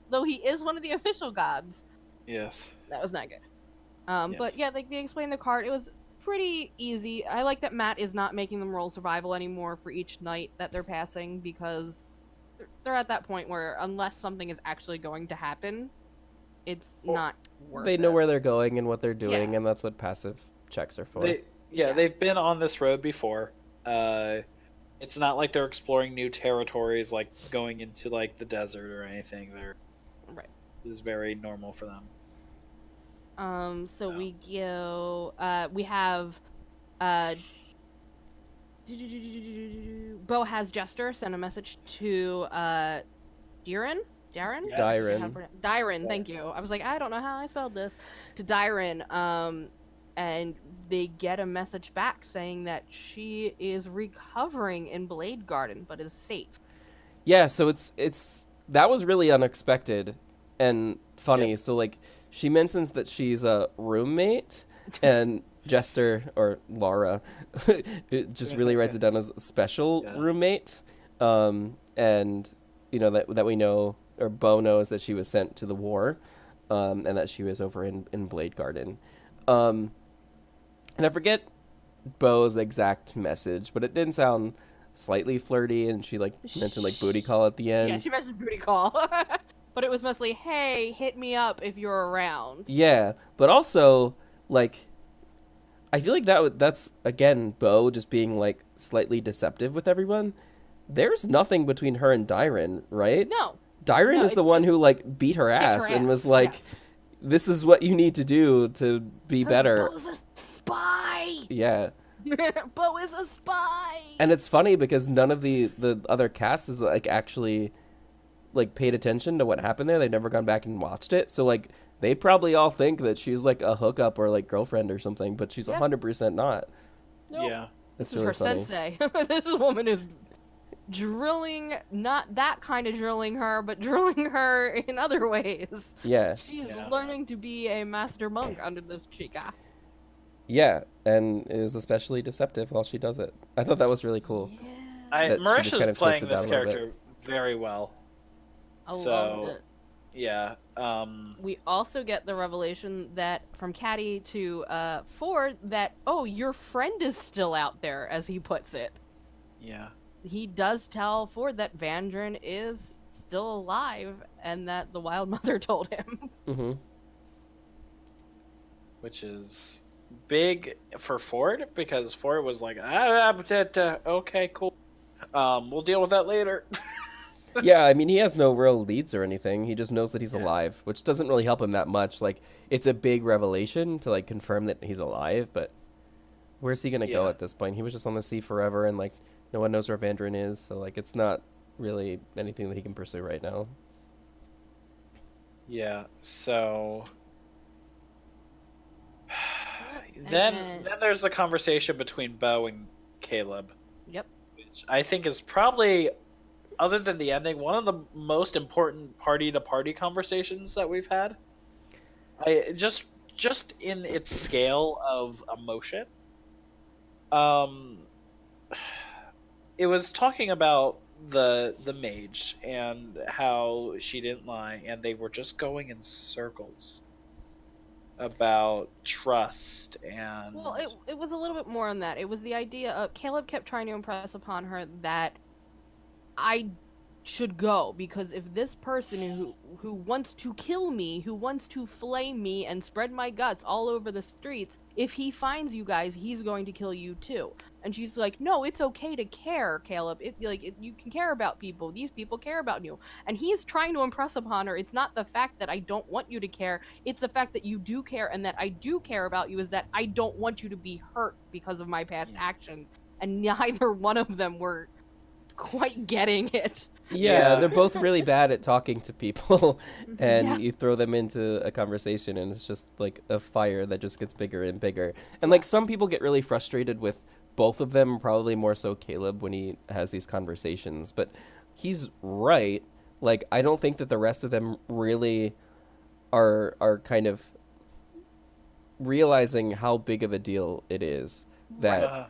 Though he is one of the official gods. Yes. That was not good. Yes. But yeah, like they explained the card. It was pretty easy. I like that Matt is not making them roll survival anymore for each night that they're passing because they're at that point where unless something is actually going to happen, it's not worth They it. know where they're going and what they're doing, Yeah. and that's what passive checks are for. Yeah. They've been on this road before. It's not like they're exploring new territories, like going into like the desert or anything. Right. This is very normal for them. So No. we go. We have. Bo has Jester send a message to Darren. Darren. Yes. Dyren. Thank you. I was like, I don't know how I spelled this. To Dyren. And they get a message back saying that she is recovering in Blade Garden, but is safe. Yeah, so it's that was really unexpected and funny. Yep. So like she mentions that she's a roommate, and Jester or Laura it just really writes it down as special Yeah. roommate. And that we know, or Bo knows, that she was sent to the war, and that she was over in Blade Garden. And I forget Bo's exact message, but it didn't sound slightly flirty, and she like mentioned like booty call at the end. Yeah, she mentioned booty call. But it was mostly, hey, hit me up if you're around. Yeah, but also like I feel like that's again Bo just being like slightly deceptive with everyone. There's nothing between her and Dyren, right? No. Dyren No, is the it's one just who like beat her kicked her ass and ass, was like, yes. "This is what you need to do to be better." Bo's a spy! Yeah. Bo is a spy! And it's funny because none of the other cast is like actually like paid attention to what happened there. They've never gone back and watched it. So like they probably all think that she's like a hookup or like girlfriend or something, but she's Yeah. 100% not. Nope. Yeah. That's This is really her funny. sensei. This woman is drilling, not that kind of drilling her, but drilling her in other ways. Yeah. She's Yeah. learning to be a master monk under this chica. Yeah, and is especially deceptive while she does it. I thought that was really cool. That she just Marisha's kind of playing twisted this down a little bit. character very well. I So- loved it. Yeah. We also get the revelation that from Caddy to Ford that, oh, your friend is still out there, as he puts it. Yeah. He does tell Ford that Vandrin is still alive and that the Wild Mother told him. Mm-hmm. Which is big for Ford because Ford was like, okay, cool. We'll deal with that later. Yeah, I mean, he has no real leads or anything. He just knows that he's Yeah. alive, which doesn't really help him that much. Like, it's a big revelation to, like, confirm that he's alive, but where's he going to go Yeah. at this point? He was just on the sea forever, and, like, no one knows where Vandrin is, so, like, it's not really anything that he can pursue right now. Yeah. So And then there's a conversation between Bo and Caleb, Yep. which I think is probably, other than the ending, one of the most important party-to-party conversations that we've had. Just in its scale of emotion. Um, it was talking about the mage and how she didn't lie, and they were just going in circles about trust and Well, it was a little bit more on that. It was the idea of Caleb kept trying to impress upon her that I should go because if this person who wants to kill me, who wants to flame me and spread my guts all over the streets, if he finds you guys, he's going to kill you too. And she's like, "No, it's okay to care, Caleb. You can care about people. These people care about you." And he's trying to impress upon her. It's not the fact that I don't want you to care. It's the fact that you do care and that I do care about you. Is that I don't want you to be hurt because of my past actions. And neither one of them were quite getting it. Yeah, Yeah. they're both really bad at talking to people, and Yeah. you throw them into a conversation, and it's just like a fire that just gets bigger and bigger. And like some people get really frustrated with both of them, probably more so Caleb when he has these conversations, but he's right. Like I don't think that the rest of them really are kind of realizing how big of a deal it is that uh,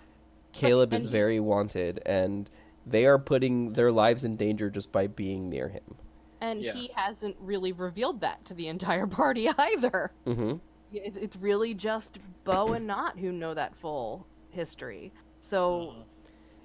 Caleb and is he- very wanted, and they are putting their lives in danger just by being near him. And Yeah. he hasn't really revealed that to the entire party either. Mm-hmm. It's really just Bo and Not who know that full history. So,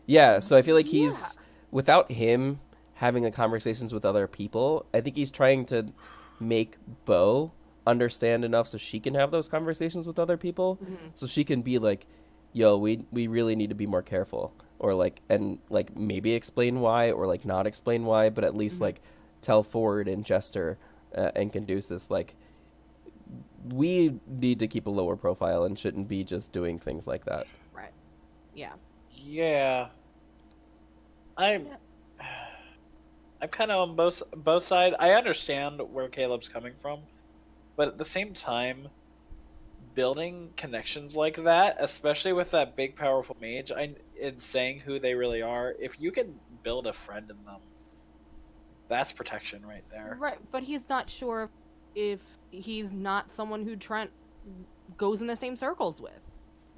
Yeah, so I feel like he's, without him having the conversations with other people, I think he's trying to make Bo understand enough so she can have those conversations with other people, so she can be like, yo, we really need to be more careful, or like, and like maybe explain why, or like not explain why, but at least like tell Ford and Jester and Conducis like we need to keep a lower profile and shouldn't be just doing things like that. right. Yeah. yeah. I'm I'm kind of on both sides. I understand where Caleb's coming from, but at the same time, building connections like that, especially with that big powerful mage, and saying who they really are, if you can build a friend in them, that's protection right there. Right, but he's not sure if he's not someone who Trent goes in the same circles with.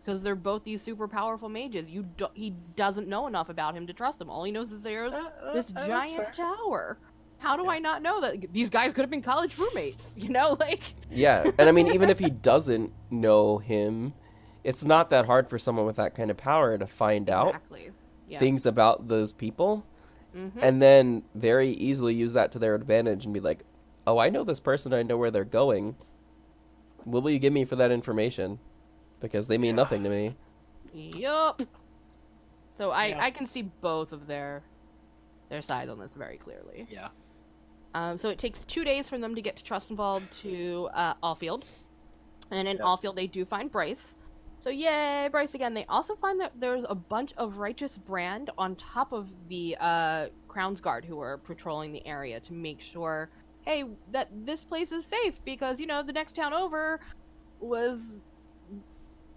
Because they're both these super powerful mages. He doesn't know enough about him to trust him. All he knows is there's this That's giant fair. tower. How do I not know that these guys could have been college roommates? You know, like Yeah, and I mean, even if he doesn't know him, it's not that hard for someone with that kind of power to find out exactly. Yeah. things about those people, Mm-hmm. and then very easily use that to their advantage and be like, oh, I know this person, I know where they're going. What will you give me for that information? Because they mean nothing to me. Yup. So I Yeah. I can see both of their sides on this very clearly. Yeah. So it takes 2 days for them to get to Trustenwald to Allfield. And in Yep. Allfield, they do find Bryce. So yay, Bryce again. They also find that there's a bunch of Righteous Brand on top of the Crown's Guard who are patrolling the area to make sure, hey, that this place is safe because, you know, the next town over was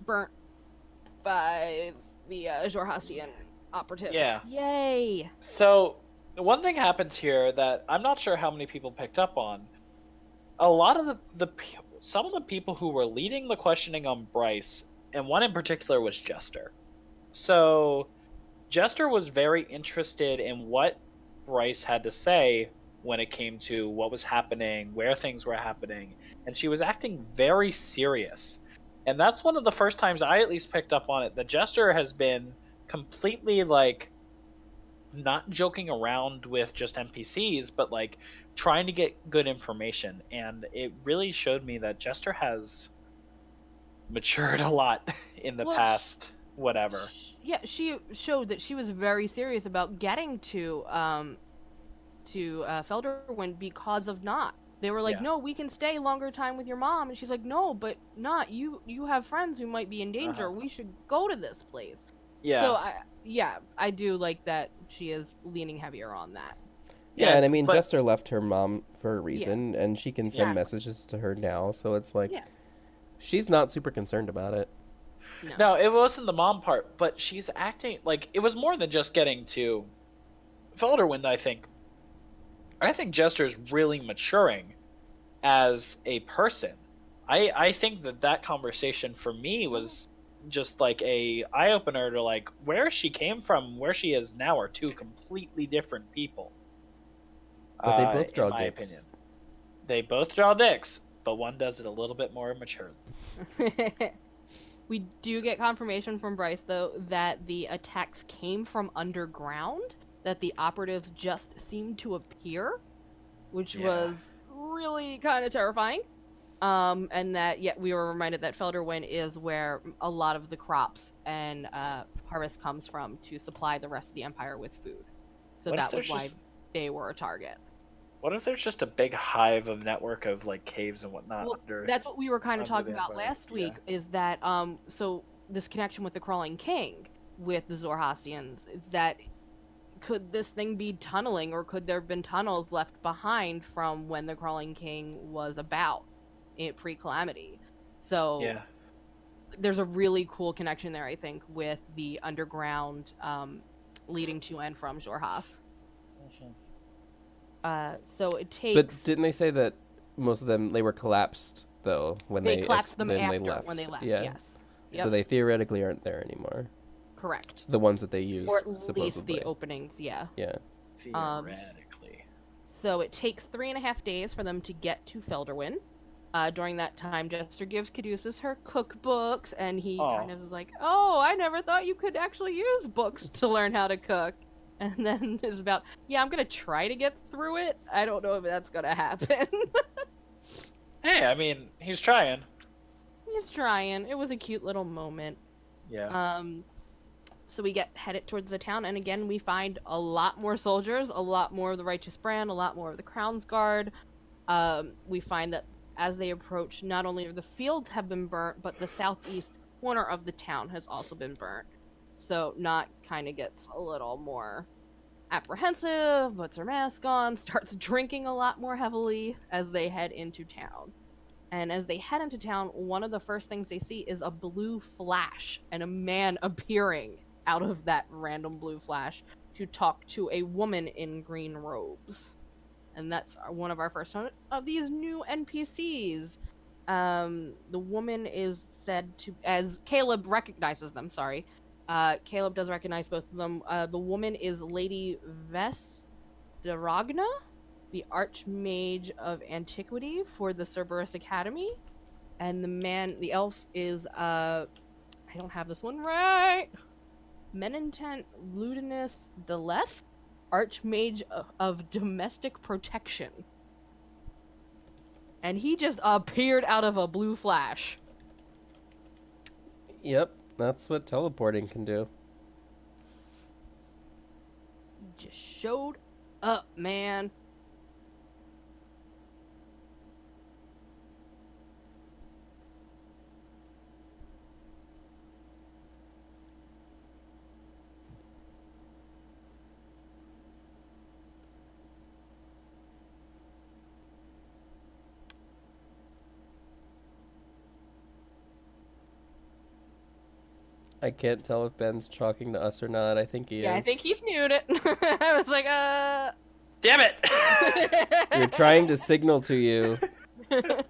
burnt by the Jorhasian operatives. Yeah. Yay! So one thing happens here that I'm not sure how many people picked up on. A lot of some of the people who were leading the questioning on Bryce, and one in particular was Jester. So Jester was very interested in what Bryce had to say when it came to what was happening, where things were happening, and she was acting very serious. And that's one of the first times I at least picked up on it. The Jester has been completely like not joking around with just NPCs, but like trying to get good information. And it really showed me that Jester has matured a lot in the Well, past whatever. Yeah, she showed that she was very serious about getting to Felderwind because of Not. They were like, Yeah. no, we can stay longer time with your mom, and she's like, no, but Not, you have friends who might be in danger. Uh-huh. We should go to this place. Yeah. So I do like that she is leaning heavier on that. Yeah, Yeah, and I mean, but- Jester left her mom for a reason, and she can send Yeah. messages to her now, so it's like, Yeah. she's not super concerned about it. No, it wasn't the mom part, but she's acting like it was more than just getting to Felderwind, I think. I think Jester's really maturing as a person. I think that conversation for me was just like a eye opener to like where she came from, where she is now are two completely different people. But they both draw in my dicks. opinion, they both draw dicks, but one does it a little bit more maturely. We do get confirmation from Bryce, though, that the attacks came from underground, that the operatives just seemed to appear, which was really kind of terrifying. And that, we were reminded that Felderwin is where a lot of the crops and harvest comes from to supply the rest of the Empire with food. So What if that was there's why just- they were a target. What if there's just a big hive of network of like caves and whatnot Well, under? that's what we were kind of under talking the about Empire? last week, Yeah. is that so this connection with the Crawling King with the Zorhasians is that could this thing be tunneling, or could there have been tunnels left behind from when the Crawling King was about in pre-Calamity? So Yeah. there's a really cool connection there, I think, with the underground leading to and from Xhorhas. So it takes. But didn't they say that most of them, they were collapsed, though, when they collapsed them then after they left? when they left. Yeah. Yes. So Yep. they theoretically aren't there anymore. Correct. The ones that they used, Or at least supposedly. the openings, yeah. Yeah. Theoretically. So it takes 3.5 days for them to get to Felderwin. During that time, Jester gives Caduceus her cookbooks, and he kind of is like, "Oh, I never thought you could actually use books to learn how to cook." And then is about, "Yeah, I'm gonna try to get through it. I don't know if that's gonna happen." Hey, I mean, he's trying. He's trying. It was a cute little moment. Yeah. So we get headed towards the town, and again we find a lot more soldiers, a lot more of the Righteous Brand, a lot more of the Crown's Guard. We find that as they approach, not only the fields have been burnt, but the southeast corner of the town has also been burnt. So Not kind of gets a little more apprehensive, puts her mask on, starts drinking a lot more heavily as they head into town. And as they head into town, one of the first things they see is a blue flash and a man appearing out of that random blue flash to talk to a woman in green robes. And that's one of our first of these new NPCs. The woman is said to, as Caleb recognizes them, Caleb does recognize both of them. The woman is Lady Vesderagna, the Archmage of Antiquity for the Cerberus Academy. And the elf is, I don't have this one right, Menentent Ludinus Deleth, Archmage of Domestic Protection. And he just appeared out of a blue flash. Yep, that's what teleporting can do. Just showed up, man. I can't tell if Ben's talking to us or not. I think he is. Yeah, I think he's muted. I was like, Damn it! We're trying to signal to you. Yeah.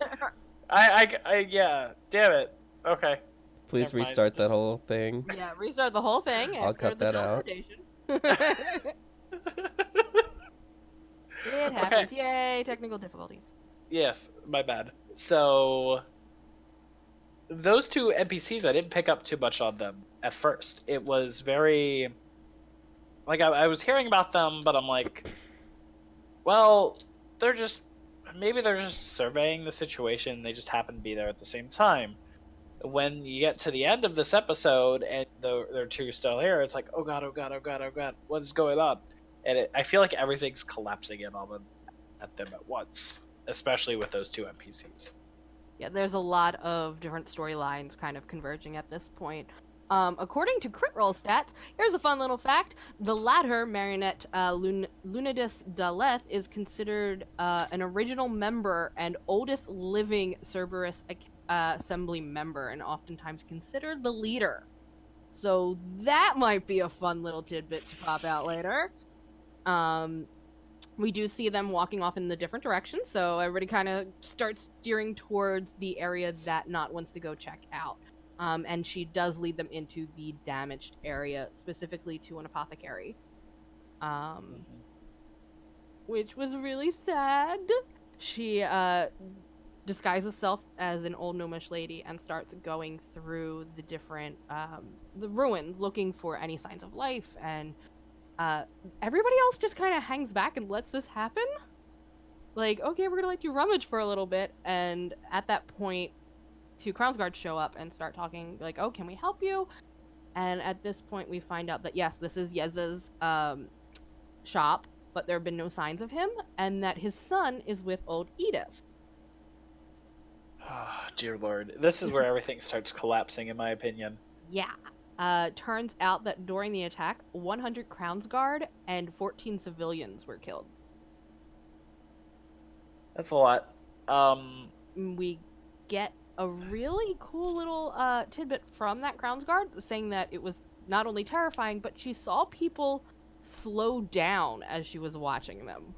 Damn it. Okay. Please Never mind. restart that whole thing. Yeah, restart the whole thing. I'll after cut the that out. teleportation. It happens. Yay, technical difficulties. Yes, my bad. So those two NPCs, I didn't pick up too much on them at first. It was very like I was hearing about them, but I'm like, well, they're just surveying the situation. They just happen to be there at the same time. When you get to the end of this episode and they're two still here, it's like, oh god, oh god, oh god, oh god, what is going on? And I feel like everything's collapsing in on them at them at once, especially with those two NPCs. Yeah, there's a lot of different storylines kind of converging at this point. According to Crit Roll stats, here's a fun little fact. The latter, Marionette Lunidus Daleth, is considered an original member and oldest living Cerberus Assembly member, and oftentimes considered the leader. So that might be a fun little tidbit to pop out later. We do see them walking off in the different directions, so everybody kind of starts steering towards the area that Not wants to go check out. And she does lead them into the damaged area, specifically to an apothecary. Which was really sad. She disguises herself as an old gnomish lady and starts going through the different the ruins, looking for any signs of life. And everybody else just kind of hangs back and lets this happen. Like, okay, we're gonna let you rummage for a little bit. And at that point, two Crownsguards show up and start talking. Like, oh, can we help you? And at this point, we find out that yes, this is Yez's shop, but there have been no signs of him, and that his son is with old Edith. Oh, dear Lord. This is where everything starts collapsing, in my opinion. Yeah. Turns out that during the attack, 100 Crownsguard and 14 civilians were killed. That's a lot. We get a really cool little tidbit from that Crownsguard, saying that it was not only terrifying, but she saw people slow down as she was watching them.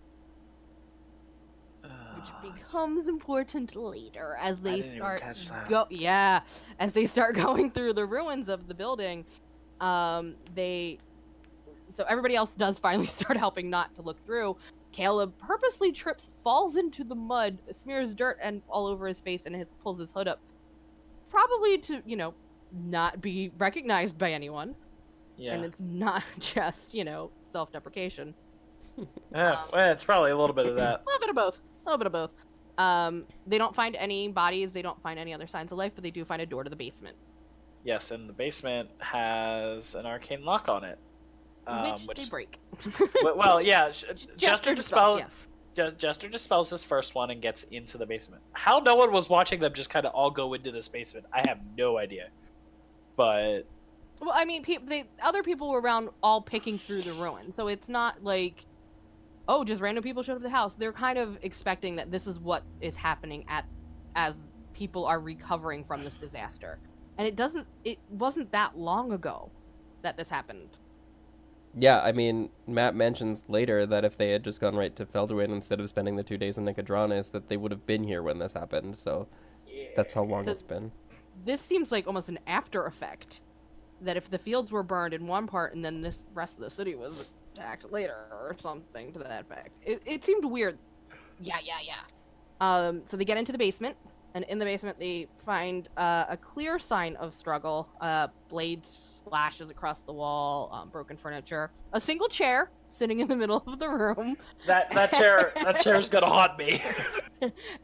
Which becomes important later as they start as they start going through the ruins of the building. So everybody else does finally start helping not to look through. Caleb purposely trips, falls into the mud, smears dirt and all over his face, and pulls his hood up, probably to not be recognized by anyone. Yeah. And it's not just self-deprecation. Yeah, well, it's probably a little bit of that. A little bit of both. They don't find any bodies. They don't find any other signs of life, but they do find a door to the basement. Yes, and the basement has an arcane lock on it. Which they break. Well, yeah. Jester dispels, yes. Jester dispels this first one and gets into the basement. How no one was watching them just kind of all go into this basement, I have no idea. But... Well, I mean, other people were around all picking through the ruins, so it's not like... oh, just random people showed up at the house. They're kind of expecting that this is what is happening as people are recovering from this disaster. And it wasn't that long ago that this happened. Yeah, I mean, Matt mentions later that if they had just gone right to Felderwin instead of spending the 2 days in Nicodranas, that they would have been here when this happened, so that's how long it's been. This seems like almost an after effect. That if the fields were burned in one part and then this rest of the city was attacked later or something to that effect. It seemed weird. Yeah. So they get into the basement, and in the basement they find a clear sign of struggle. Blades splashes across the wall, broken furniture, a single chair sitting in the middle of the room. That chair's gonna haunt me.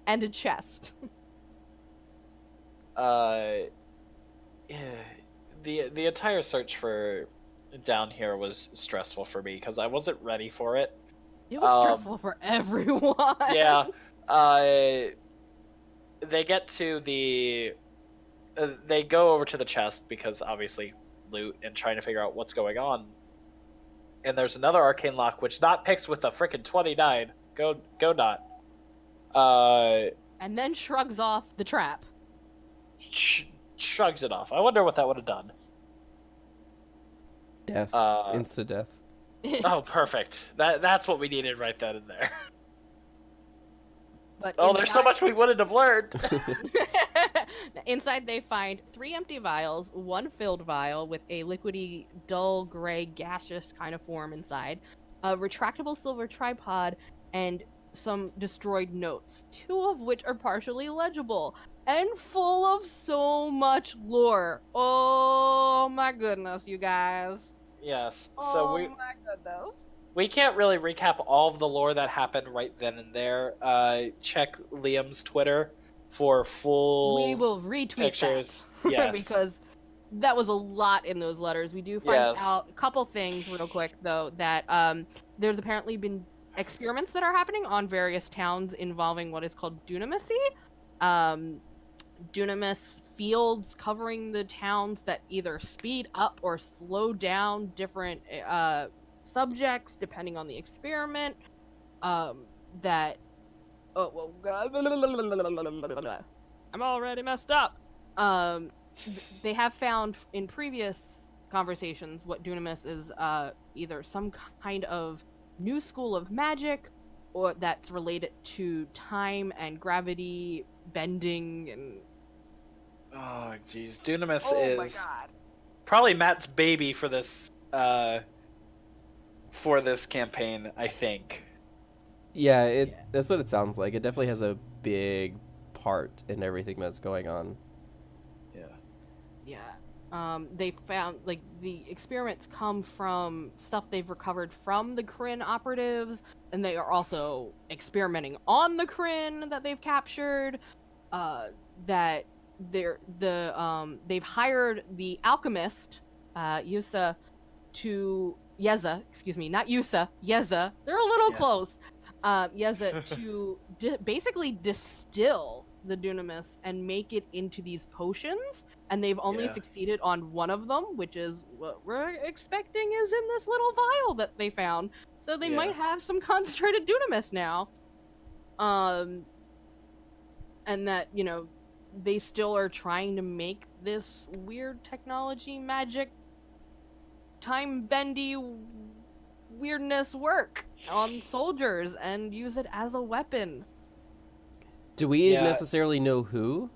And a chest. The entire search for down here was stressful for me because I wasn't ready for it. It was stressful for everyone. Yeah. They get to the... they go over to the chest because obviously loot and trying to figure out what's going on. And there's another arcane lock which Dot picks with a frickin' 29. Go Dot. And then shrugs off the trap. Shrugs it off. I wonder what that would have done. Death. Insta-death. Oh, perfect. That's what we needed right then and there. But there's so much we wouldn't have learned. Inside they find 3 empty vials, 1 filled vial with a liquidy, dull, gray, gaseous kind of form inside, a retractable silver tripod, and some destroyed notes, 2 of which are partially legible, and full of so much lore. Oh my goodness, you guys. Yes. Oh my goodness. We can't really recap all of the lore that happened right then and there. Check Liam's Twitter for full We will retweet pictures. that. Yes. Because that was a lot in those letters. We do find out a couple things real quick, though, that there's apparently been experiments that are happening on various towns involving what is called dunamis. Dunamis fields covering the towns that either speed up or slow down different subjects depending on the experiment. That oh God, I'm already messed up. They have found in previous conversations what dunamis is either some kind of new school of magic or that's related to time and gravity bending and Oh, jeez. Dunamis Oh my is god. probably Matt's baby for this campaign, I think. Yeah, Yeah. that's what it sounds like. It definitely has a big part in everything that's going on. Yeah. Yeah. They found like the experiments come from stuff they've recovered from the Kryn operatives, and they are also experimenting on the Kryn that they've captured. That they've hired the alchemist, Yusa, to Yeza, excuse me, not Yusa, Yeza. They're a little Yeah. close. Yeza to basically distill the dunamis and make it into these potions, and they've only Yeah. succeeded on one of them, which is what we're expecting is in this little vial that they found. So they Yeah. might have some concentrated dunamis now. And that, they still are trying to make this weird technology, magic, time-bendy weirdness work on soldiers and use it as a weapon. Do we Yeah. necessarily know who?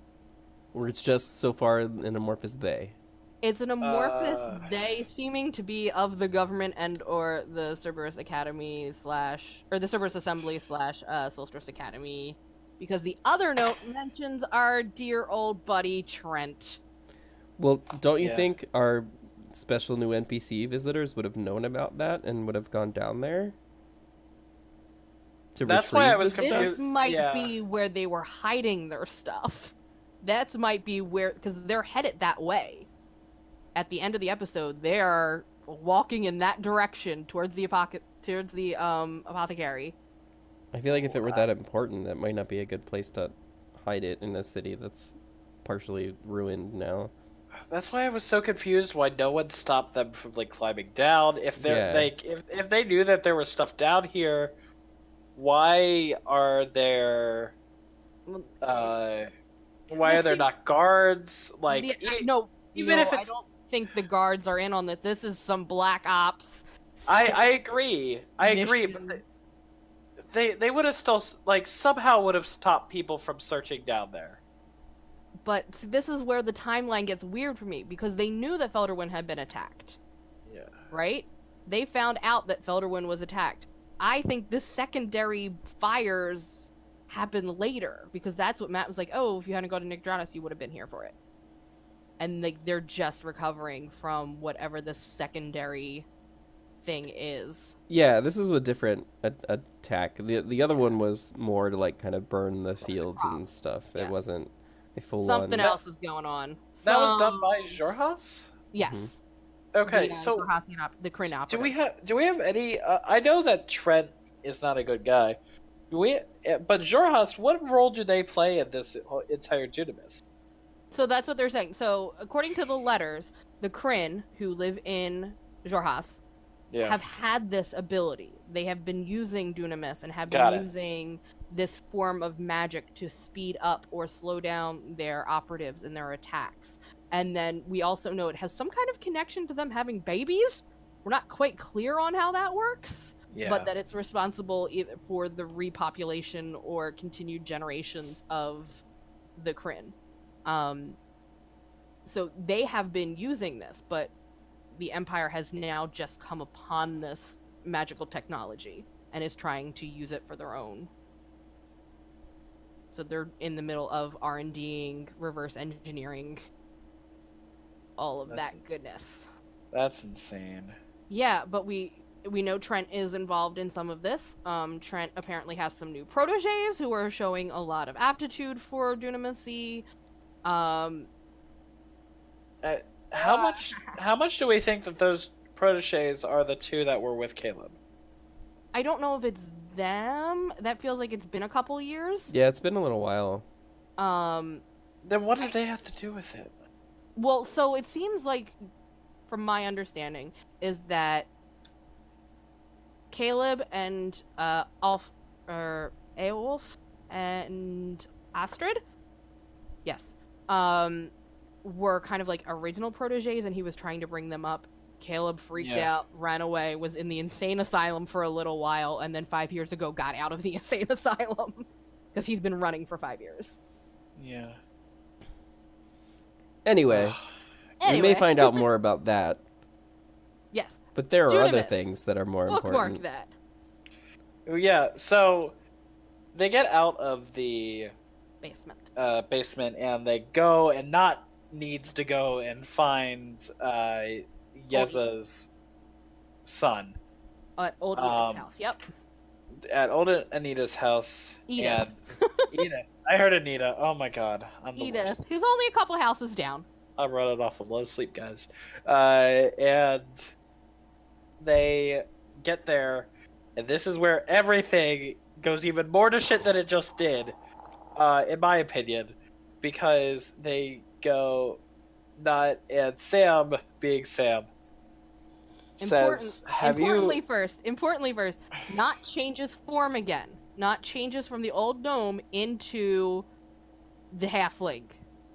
Or it's just so far an amorphous they? It's an amorphous they seeming to be of the government and or the Cerberus Academy or the Cerberus Assembly / Solstice Academy, because the other note mentions our dear old buddy Trent. Well, don't you Yeah. think our special new NPC visitors would have known about that and would have gone down there to That's why I retrieve was this confused. stuff? This might Yeah. be where they were hiding their stuff. That might be where, because they're headed that way. At the end of the episode, they are walking in that direction towards the apothecary. I feel like if it were that important, that might not be a good place to hide it in a city that's partially ruined now. That's why I was so confused why no one stopped them from like climbing down. If they're Yeah. like if they knew that there was stuff down here, why are there why are there not guards? Like even if I it's don't think the guards are in on this. This is some black ops. I agree. I agree, but mission. they would have still like somehow would have stopped people from searching down there. But this is where the timeline gets weird for me, because they knew that Felderwin had been attacked. Yeah. Right? They found out that Felderwin was attacked. I think this secondary fires happened later, because that's what Matt was like, oh, if you hadn't gone to Nicodranas, you would have been here for it. And they're just recovering from whatever the secondary thing is. Yeah, this is a different attack. The other one was more to like kind of burn the fields and stuff. Yeah. It wasn't a full Something on. else is going on. That was done by Jorhas? Yes. Okay, The, so the Kryn operatives. do we have any I know that Trent is not a good guy. But Jorhas, what role do they play in this entire Dunamis? So that's what they're saying. So according to the letters, the Kryn who live in Jorhas have had this ability. They have been using Dunamis and have been using this form of magic to speed up or slow down their operatives and their attacks. And then we also know it has some kind of connection to them having babies. We're not quite clear on how that works, but that it's responsible either for the repopulation or continued generations of the Kryn. So they have been using this, but the Empire has now just come upon this magical technology and is trying to use it for their own. So they're in the middle of R&Ding, reverse engineering, all of that goodness. That's insane. Yeah, but we know Trent is involved in some of this. Trent apparently has some new proteges who are showing a lot of aptitude for Dunamancy. How much do we think that those proteges are the two that were with Caleb? I don't know if it's them. That feels like it's been a couple years. Yeah, it's been a little while. Then what do they have to do with it? Well, so it seems like, from my understanding, is that Caleb and Aelwulf and Astrid, yes, were kind of like original proteges, and he was trying to bring them up. Caleb freaked out, ran away, was in the insane asylum for a little while, and then 5 years ago got out of the insane asylum because he's been running for 5 years. Yeah. Anyway, we may Anyway. find out more about that, Yes. but there are other Dunamis. things that are more Bookmark important. that. Yeah, so they get out of the Basement. basement and they go and not needs to go and find Yeza's son At old Edith's Um, house. Yep. at old Anita's house. Edith. And Edith. I heard Anita. Oh my god, I'm the Edith, worst. who's only a couple houses down. I'm running off of low sleep, guys. And they get there, and this is where everything goes even more to shit than it just did, in my opinion, because they go not, and Sam, being Sam, says, "Have Importantly you?" first, not changes form again. Not changes from the old gnome into the halfling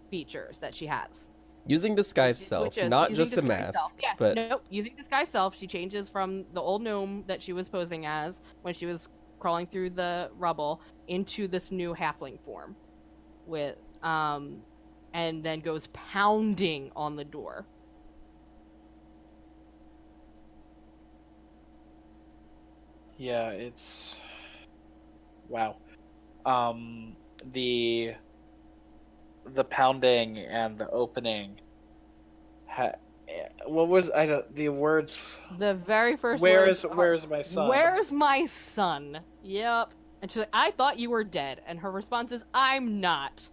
features that she has. Using disguise She self, switches, not using just a disguise mask, self. Yes, but nope, using disguise self, she changes from the old gnome that she was posing as when she was crawling through the rubble into this new halfling form, with and then goes pounding on the door. Yeah, it's wow. The pounding and the opening. What was I don't the words? The very first Where words is my son? Where's my son? Yep. And she's like, I thought you were dead. And her response is, I'm not.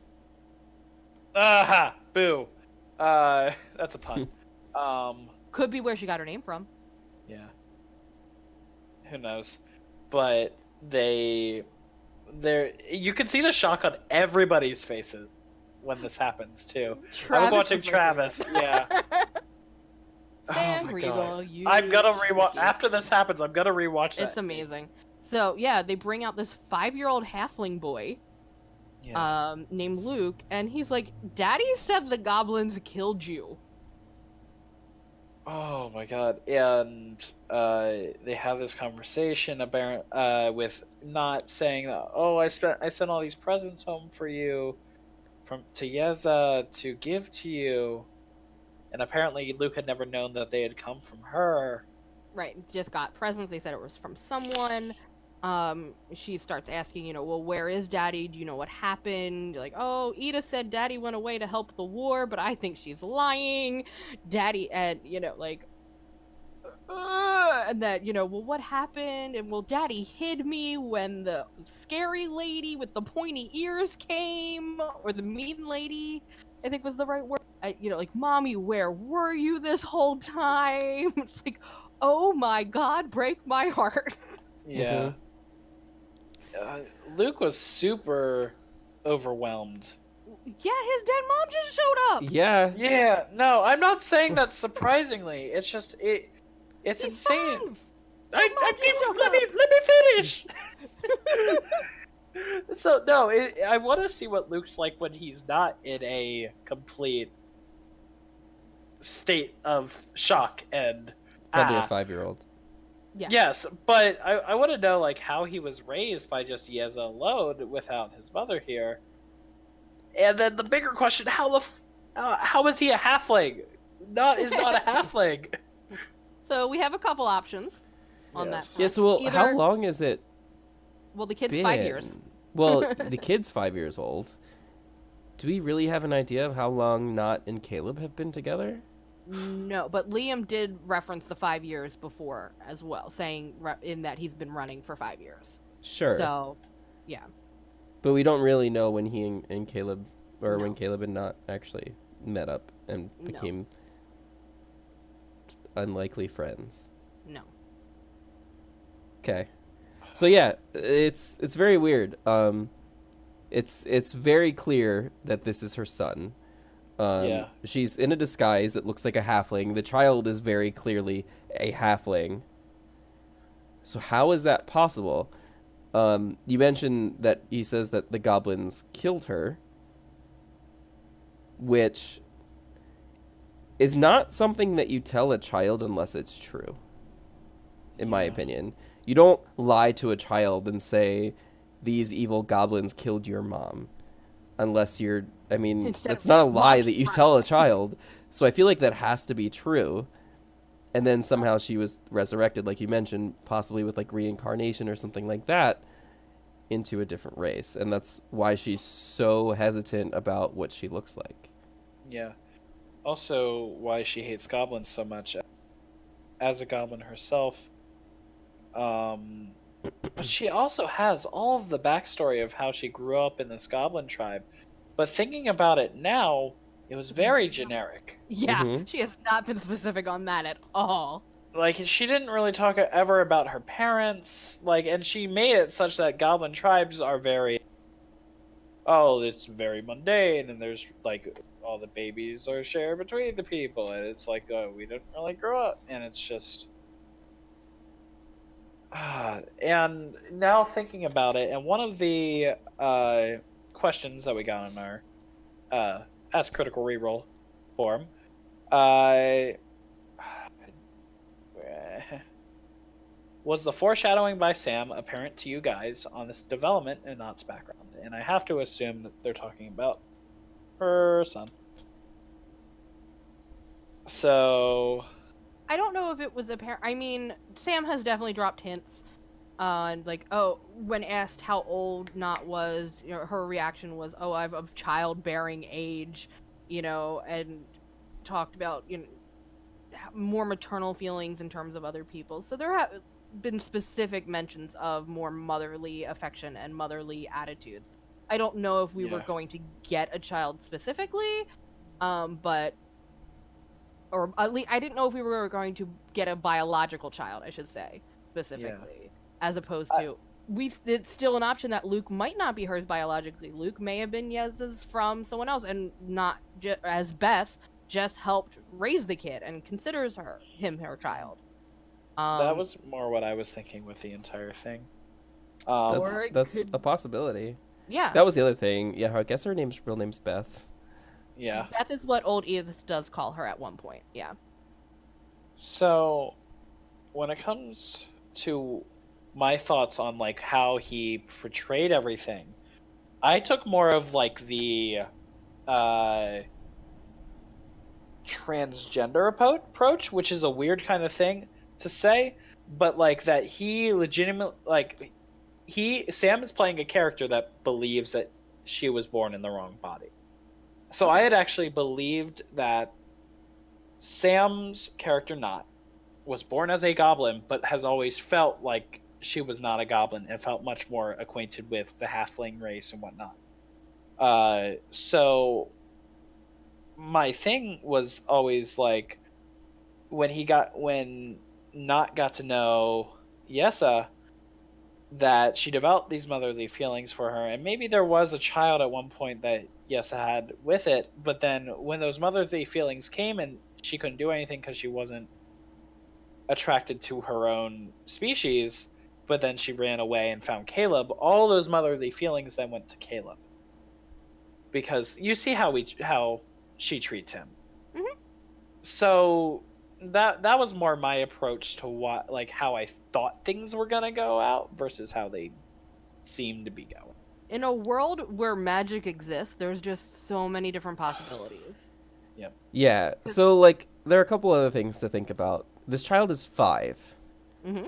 Aha! Boo. That's a pun. Could be where she got her name from. Yeah. Who knows? But you can see the shock on everybody's faces when this happens too. I was watching Travis. Yeah. Sam my Regal, God. you. I'm gonna rewatch tricky. after this happens. I'm gonna rewatch that. It's amazing. So yeah, they bring out this 5-year-old halfling boy, named Luke, and he's like, "Daddy said the goblins killed you." Oh my god! And they have this conversation about with not saying that. Oh, I sent all these presents home for you, to Yeza to give to you, and apparently Luke had never known that they had come from her. Right, just got presents. They said it was from someone. She starts asking, well, where is Daddy? Do you know what happened? Like, oh, Ida said Daddy went away to help the war, but I think she's lying. Daddy, and, and that, well, what happened? And, well, Daddy hid me when the scary lady with the pointy ears came, or the mean lady, I think was the right word. Like, Mommy, where were you this whole time? It's like, oh my god, break my heart. Yeah. Mm-hmm. Luke was super overwhelmed. Yeah, his dead mom just showed up. yeah, Yeah, no, I'm not saying that surprisingly. It's just it's He's insane. 5. Let me finish. So no, I want to see what Luke's like when he's not in a complete state of shock and probably a 5-year-old. Yeah. Yes, but I want to know like how he was raised by just Yeza alone without his mother here. And then the bigger question: how is he a halfling? Is not a halfling. So we have a couple options on that. Yes. Yeah, so well, how Either- long is it Well, the kid's been? 5 years. Well, the kid's 5 years old. Do we really have an idea of how long Not and Caleb have been together? No, but Liam did reference the 5 years before as well, saying in that he's been running for 5 years. Sure. So, yeah. But we don't really know when he and Caleb, or No. when Caleb and Not actually met up and No. became unlikely friends. No. Okay. So yeah, it's very weird. It's very clear that this is her son. Yeah. She's in a disguise that looks like a halfling. The child is very clearly a halfling. So how is that possible? You mentioned that he says that the goblins killed her, which is not something that you tell a child unless it's true, in my opinion. You don't lie to a child and say, these evil goblins killed your mom. unless you're, I mean, Instead that's of not a just lie walking that you right tell a away. child. So I feel like that has to be true. And then somehow she was resurrected, like you mentioned, possibly with like reincarnation or something like that, into a different race. And that's why she's so hesitant about what she looks like. Yeah. Also, why she hates goblins so much as a goblin herself. Um, but she also has all of the backstory of how she grew up in this goblin tribe. But thinking about it now, it was very generic. Yeah, Mm-hmm. she has not been specific on that at all. Like, she didn't really talk ever about her parents. Like, and she made it such that goblin tribes are very, oh, it's very mundane, and there's like all the babies are shared between the people, and it's like, oh, we didn't really grow up, and it's just. And now thinking about it, and one of the questions that we got in our Ask Critical Reroll form, uh, was the foreshadowing by Sam apparent to you guys on this development and not its background? And I have to assume that they're talking about her son. So, I don't know if it was apparent. I mean, Sam has definitely dropped hints on, like, oh, when asked how old Not was, you know, her reaction was, oh, I'm of childbearing age, you know, and talked about, you know, more maternal feelings in terms of other people. So there have been specific mentions of more motherly affection and motherly attitudes. I don't know if we were yeah. going to get a child specifically, but or at least I didn't know if we were going to get a biological child, I should say, specifically, as opposed to it's still an option that Luke might not be hers biologically. Luke may have been Yez's from someone else, and not as Beth just helped raise the kid and considers him her child. That was more what I was thinking with the entire thing. Or it That's could, a possibility. yeah. That was the other thing. Yeah, I guess her real name's Beth. Yeah. Beth is what old Edith does call her at one point. Yeah. So, when it comes to my thoughts on like how he portrayed everything, I took more of like the transgender approach, which is a weird kind of thing to say, but like that he legitimately like Sam is playing a character that believes that she was born in the wrong body. So I had actually believed that Sam's character Not was born as a goblin, but has always felt like she was not a goblin and felt much more acquainted with the halfling race and whatnot. So my thing was always like when Not got to know Yessa, that she developed these motherly feelings for her, and maybe there was a child at one point that Yessa had with it, but then when those motherly feelings came and she couldn't do anything because she wasn't attracted to her own species, but then she ran away and found Caleb, all those motherly feelings then went to Caleb. Because you see how she treats him. Mm-hmm. So that was more my approach to what like how I thought things were gonna go out versus how they seemed to be going. In a world where magic exists, there's just so many different possibilities. Yep. Yeah, so like there are a couple other things to think about. This child is 5. Mm-hmm.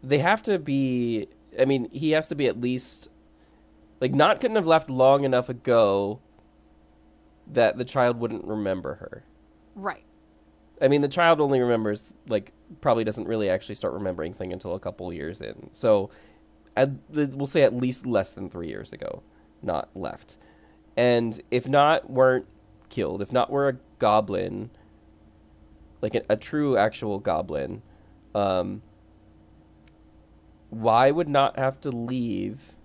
They have to be. I mean, he has to be at least like Not couldn't have left long enough ago that the child wouldn't remember her. Right. I mean, the child only remembers, like, probably doesn't really actually start remembering thing until a couple years in. So, we'll say at least less than 3 years ago, Not left. And if Not weren't killed, if Not were a goblin, like a true actual goblin, why would Not have to leave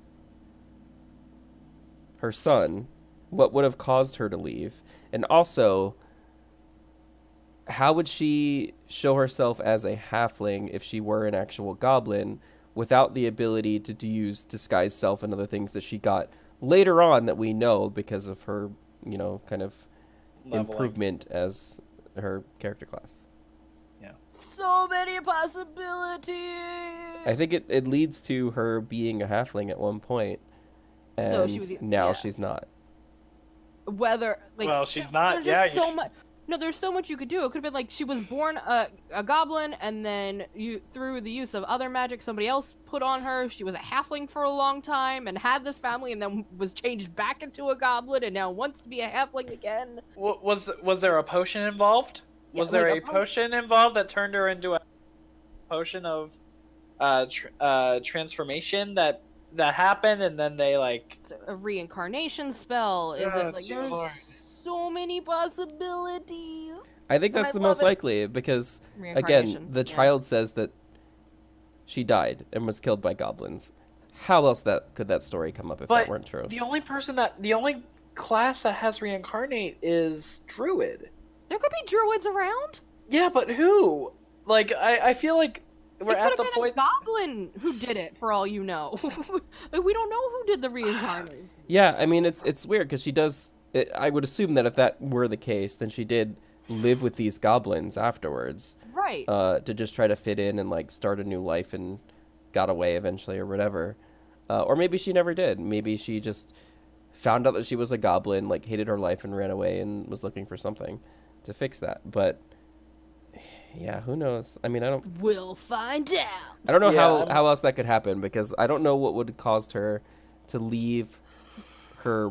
her son? What would have caused her to leave? And also, how would she show herself as a halfling if she were an actual goblin without the ability to use disguise self and other things that she got later on that we know because of her, you know, kind of Leveling. improvement as her character class? Yeah. So many possibilities. I think it leads to her being a halfling at one point. So she was, and now yeah. she's not. Whether like, Well, she's 'cause not. There's Yeah, just so much. No, there's so much you could do. It could have been like she was born a goblin, and then through the use of other magic, somebody else put on her. She was a halfling for a long time and had this family, and then was changed back into a goblin, and now wants to be a halfling again. was there a potion involved? Yeah, Was there like a potion involved that turned her into a potion of transformation that happened, and then they like a reincarnation spell? Is it like dear there's Lord. so many possibilities? I think And that's I the love most it. likely because again, Reincarnation, the yeah. child says that she died and was killed by goblins. How else could that story come up if that But weren't true? the only class that has reincarnate is druid. There could be druids around. Yeah, but who? Like I feel like we're It could at have the been point. a goblin who did it, for all you know. Like, we don't know who did the reincarnation. Yeah, I mean it's weird because she does. I would assume that if that were the case, then she did live with these goblins afterwards, Right. to just try to fit in and like start a new life and got away eventually or whatever. Or maybe she never did. Maybe she just found out that she was a goblin, like hated her life and ran away and was looking for something to fix that. But yeah, who knows? I mean, We'll find out. I don't know Yeah, how else that could happen because I don't know what would have caused her to leave her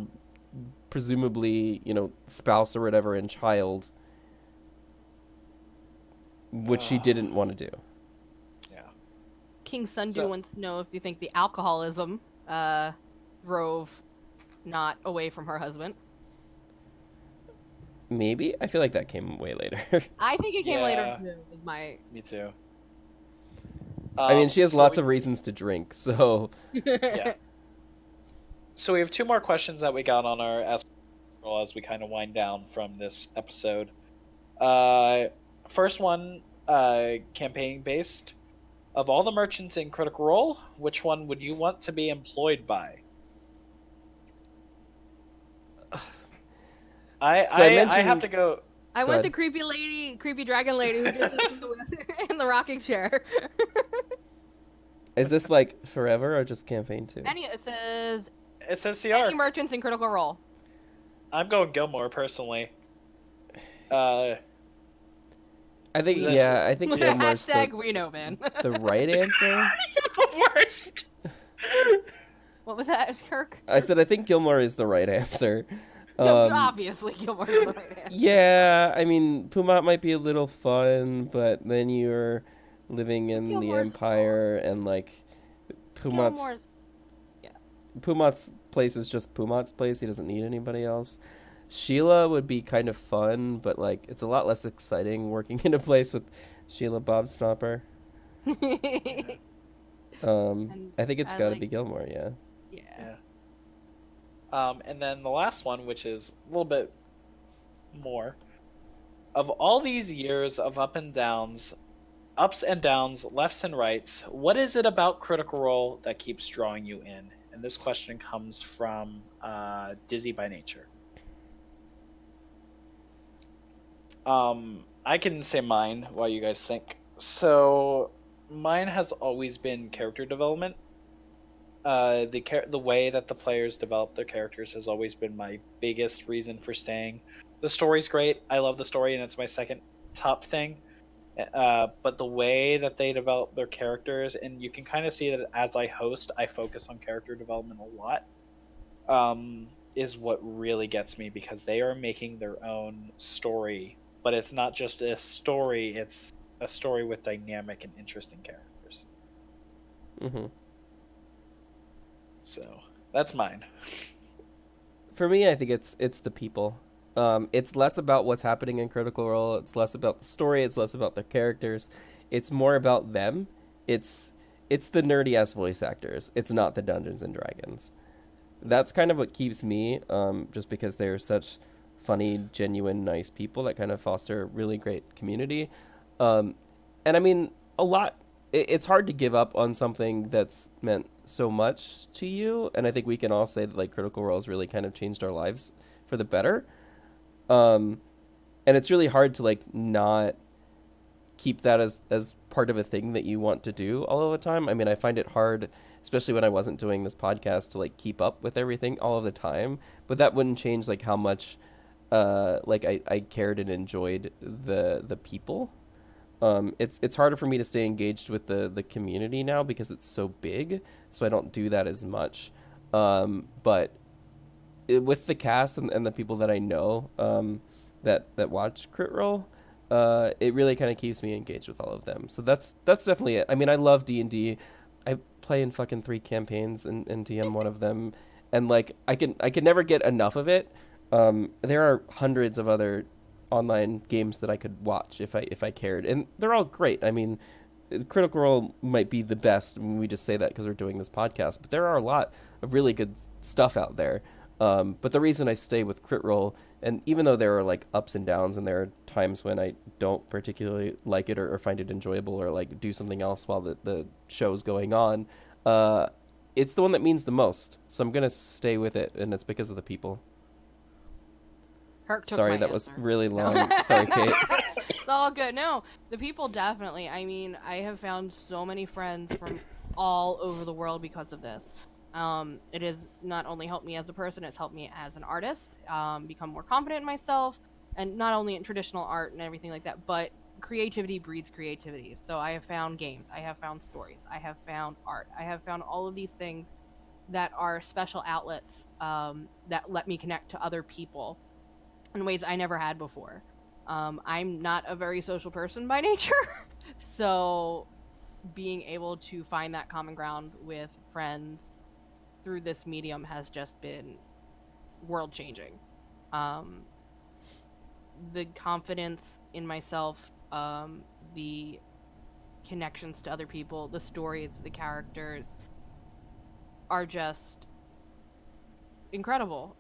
presumably, spouse or whatever and child, which she didn't want to do. Yeah. King Sundew So- wants to know if you think the alcoholism drove not away from her husband. Maybe. I feel like that came way later. I think it came later Yeah. too. Was my Me too. I mean, she has So lots we- of reasons to drink, so Yeah. So we have two more questions that we got on our Ask Roll as we kind of wind down from this episode. First one, campaign based. Of all the merchants in Critical Role, which one would you want to be employed by? I mentioned- have to go. I Go went ahead. the creepy dragon lady who just is in the rocking chair. is this like forever or just campaign 2? It says It says CR. any merchants in Critical Role. I'm going Gilmore personally. I think That's- I think Gilmore's Hashtag we know, man. the right answer. The worst. What was that, Kirk? I said I think Gilmore is the right answer. No, obviously Gilmore's the right answer. Yeah, I mean, Pumat might be a little fun, but then you're living in the Gilmore's Empire, and like Gilmore's Pumat's place is just Pumat's place. He doesn't need anybody else. Sheila would be kind of fun, but like it's a lot less exciting working in a place with Sheila Bob Snopper. I think it's I got to like- be Gilmore, yeah. Yeah. And then the last one, which is a little bit more. Of all these years of ups and downs, lefts and rights, what is it about Critical Role that keeps drawing you in? And this question comes from Dizzy by Nature. I can say mine while you guys think. So, mine has always been character development. The way that the players develop their characters has always been my biggest reason for staying. The story's great. I love the story, and it's my second top thing. But the way that they develop their characters, and you can kind of see that as I host, I focus on character development a lot, is what really gets me, because they are making their own story. But it's not just a story, it's a story with dynamic and interesting characters. Mm-hmm. So, that's mine. For me, I think it's the people. It's less about what's happening in Critical Role. It's less about the story. It's less about the characters. It's more about them. It's the nerdy ass voice actors. It's not the Dungeons and Dragons. That's kind of what keeps me. Just because they're such funny, genuine, nice people that kind of foster a really great community. And I mean, a lot. It's hard to give up on something that's meant so much to you, and I think we can all say that like Critical Role has really kind of changed our lives for the better. And it's really hard to like not keep that as part of a thing that you want to do all of the time. I mean, I find it hard, especially when I wasn't doing this podcast, to like keep up with everything all of the time. But that wouldn't change like how much like I cared and enjoyed the people. It's harder for me to stay engaged with the community now because it's so big, so I don't do that as much. But with the cast and the people that I know that watch Crit Roll, it really kind of keeps me engaged with all of them. So that's definitely it. I mean, I love D&D. I play in fucking 3 campaigns and TM one of them, and like I can never get enough of it. There are hundreds of other online games that I could watch if I cared, and they're all great. I mean, Critical Role might be the best. I mean, we just say that because we're doing this podcast, but there are a lot of really good stuff out there. But the reason I stay with Crit Roll, and even though there are like ups and downs, and there are times when I don't particularly like it or find it enjoyable or like do something else while the show's going on, it's the one that means the most. So I'm gonna stay with it, and it's because of the people. Herc took Sorry, my that was answer. really No. long. Sorry, Kate. It's all good. No, the people definitely. I mean, I have found so many friends from all over the world because of this. It has not only helped me as a person, it's helped me as an artist, become more confident in myself, and not only in traditional art and everything like that, but creativity breeds creativity. So I have found games, I have found stories, I have found art, I have found all of these things that are special outlets that let me connect to other people in ways I never had before. I'm not a very social person by nature, so being able to find that common ground with friends through this medium has just been world changing. The confidence in myself, the connections to other people, the stories, the characters are just incredible.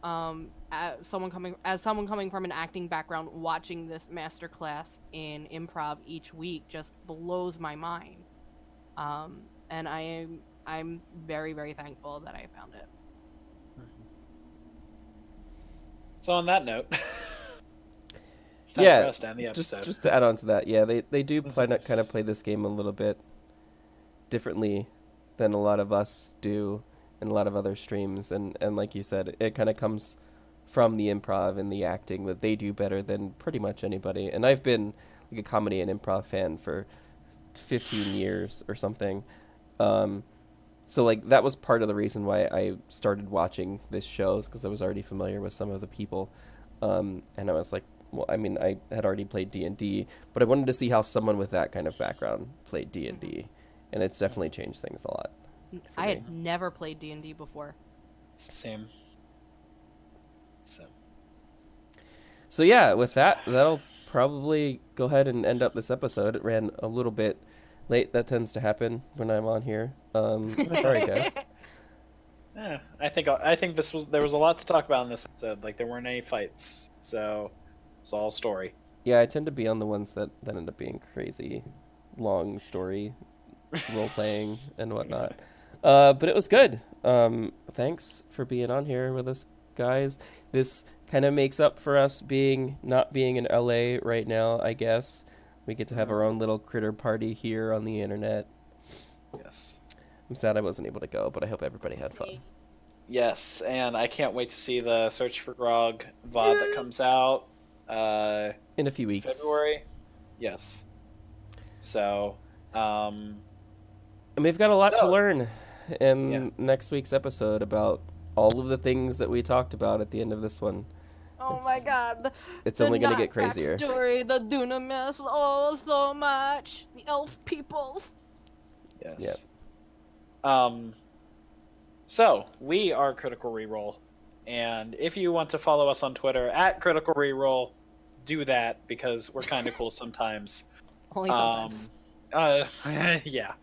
As someone coming from an acting background, watching this masterclass in improv each week just blows my mind. And I'm very, very thankful that I found it. So on that note, it's time Yeah, for us to end the episode. just to add on to that, yeah, they do kind of play this game a little bit differently than a lot of us do in a lot of other streams, and like you said, it kind of comes from the improv and the acting that they do better than pretty much anybody. And I've been like a comedy and improv fan for 15 years or something. So like that was part of the reason why I started watching this show, because I was already familiar with some of the people, and I was like, well, I mean, I had already played D&D, but I wanted to see how someone with that kind of background played D&D, and it's definitely changed things a lot. I had never played D&D before. Same. So yeah, with that, that'll probably go ahead and end up this episode. It ran a little bit late. That tends to happen when I'm on here. Sorry, guys. Yeah, I think there was a lot to talk about in this episode. Like there weren't any fights, so it's all story. Yeah, I tend to be on the ones that end up being crazy, long story, role playing and whatnot. But it was good. Thanks for being on here with us, guys. This kind of makes up for us not being in LA right now, I guess. We get to have our own little critter party here on the internet. Yes. I'm sad I wasn't able to go, but I hope everybody had fun. Yes, and I can't wait to see the Search for Grog VOD that comes out In a few weeks. February. Yes. So, And we've got a lot to learn in next week's episode about all of the things that we talked about at the end of this one. Oh my god. It's only going to get crazier. Story, the Dunamis, oh, so much. The elf peoples. yes. Yep. So, we are Critical Reroll, and if you want to follow us on Twitter at Critical Reroll, do that, because we're kind of cool sometimes. Only sometimes. Yeah.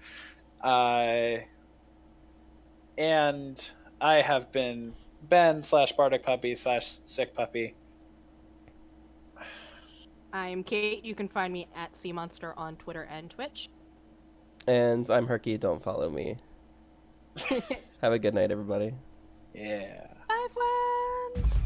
And I have been Ben/Bardic Puppy /Sick Puppy. I'm Kate. You can find me at SeaMonster on Twitter and Twitch. And I'm Herky. Don't follow me. Have a good night, everybody. Yeah. Bye, friends.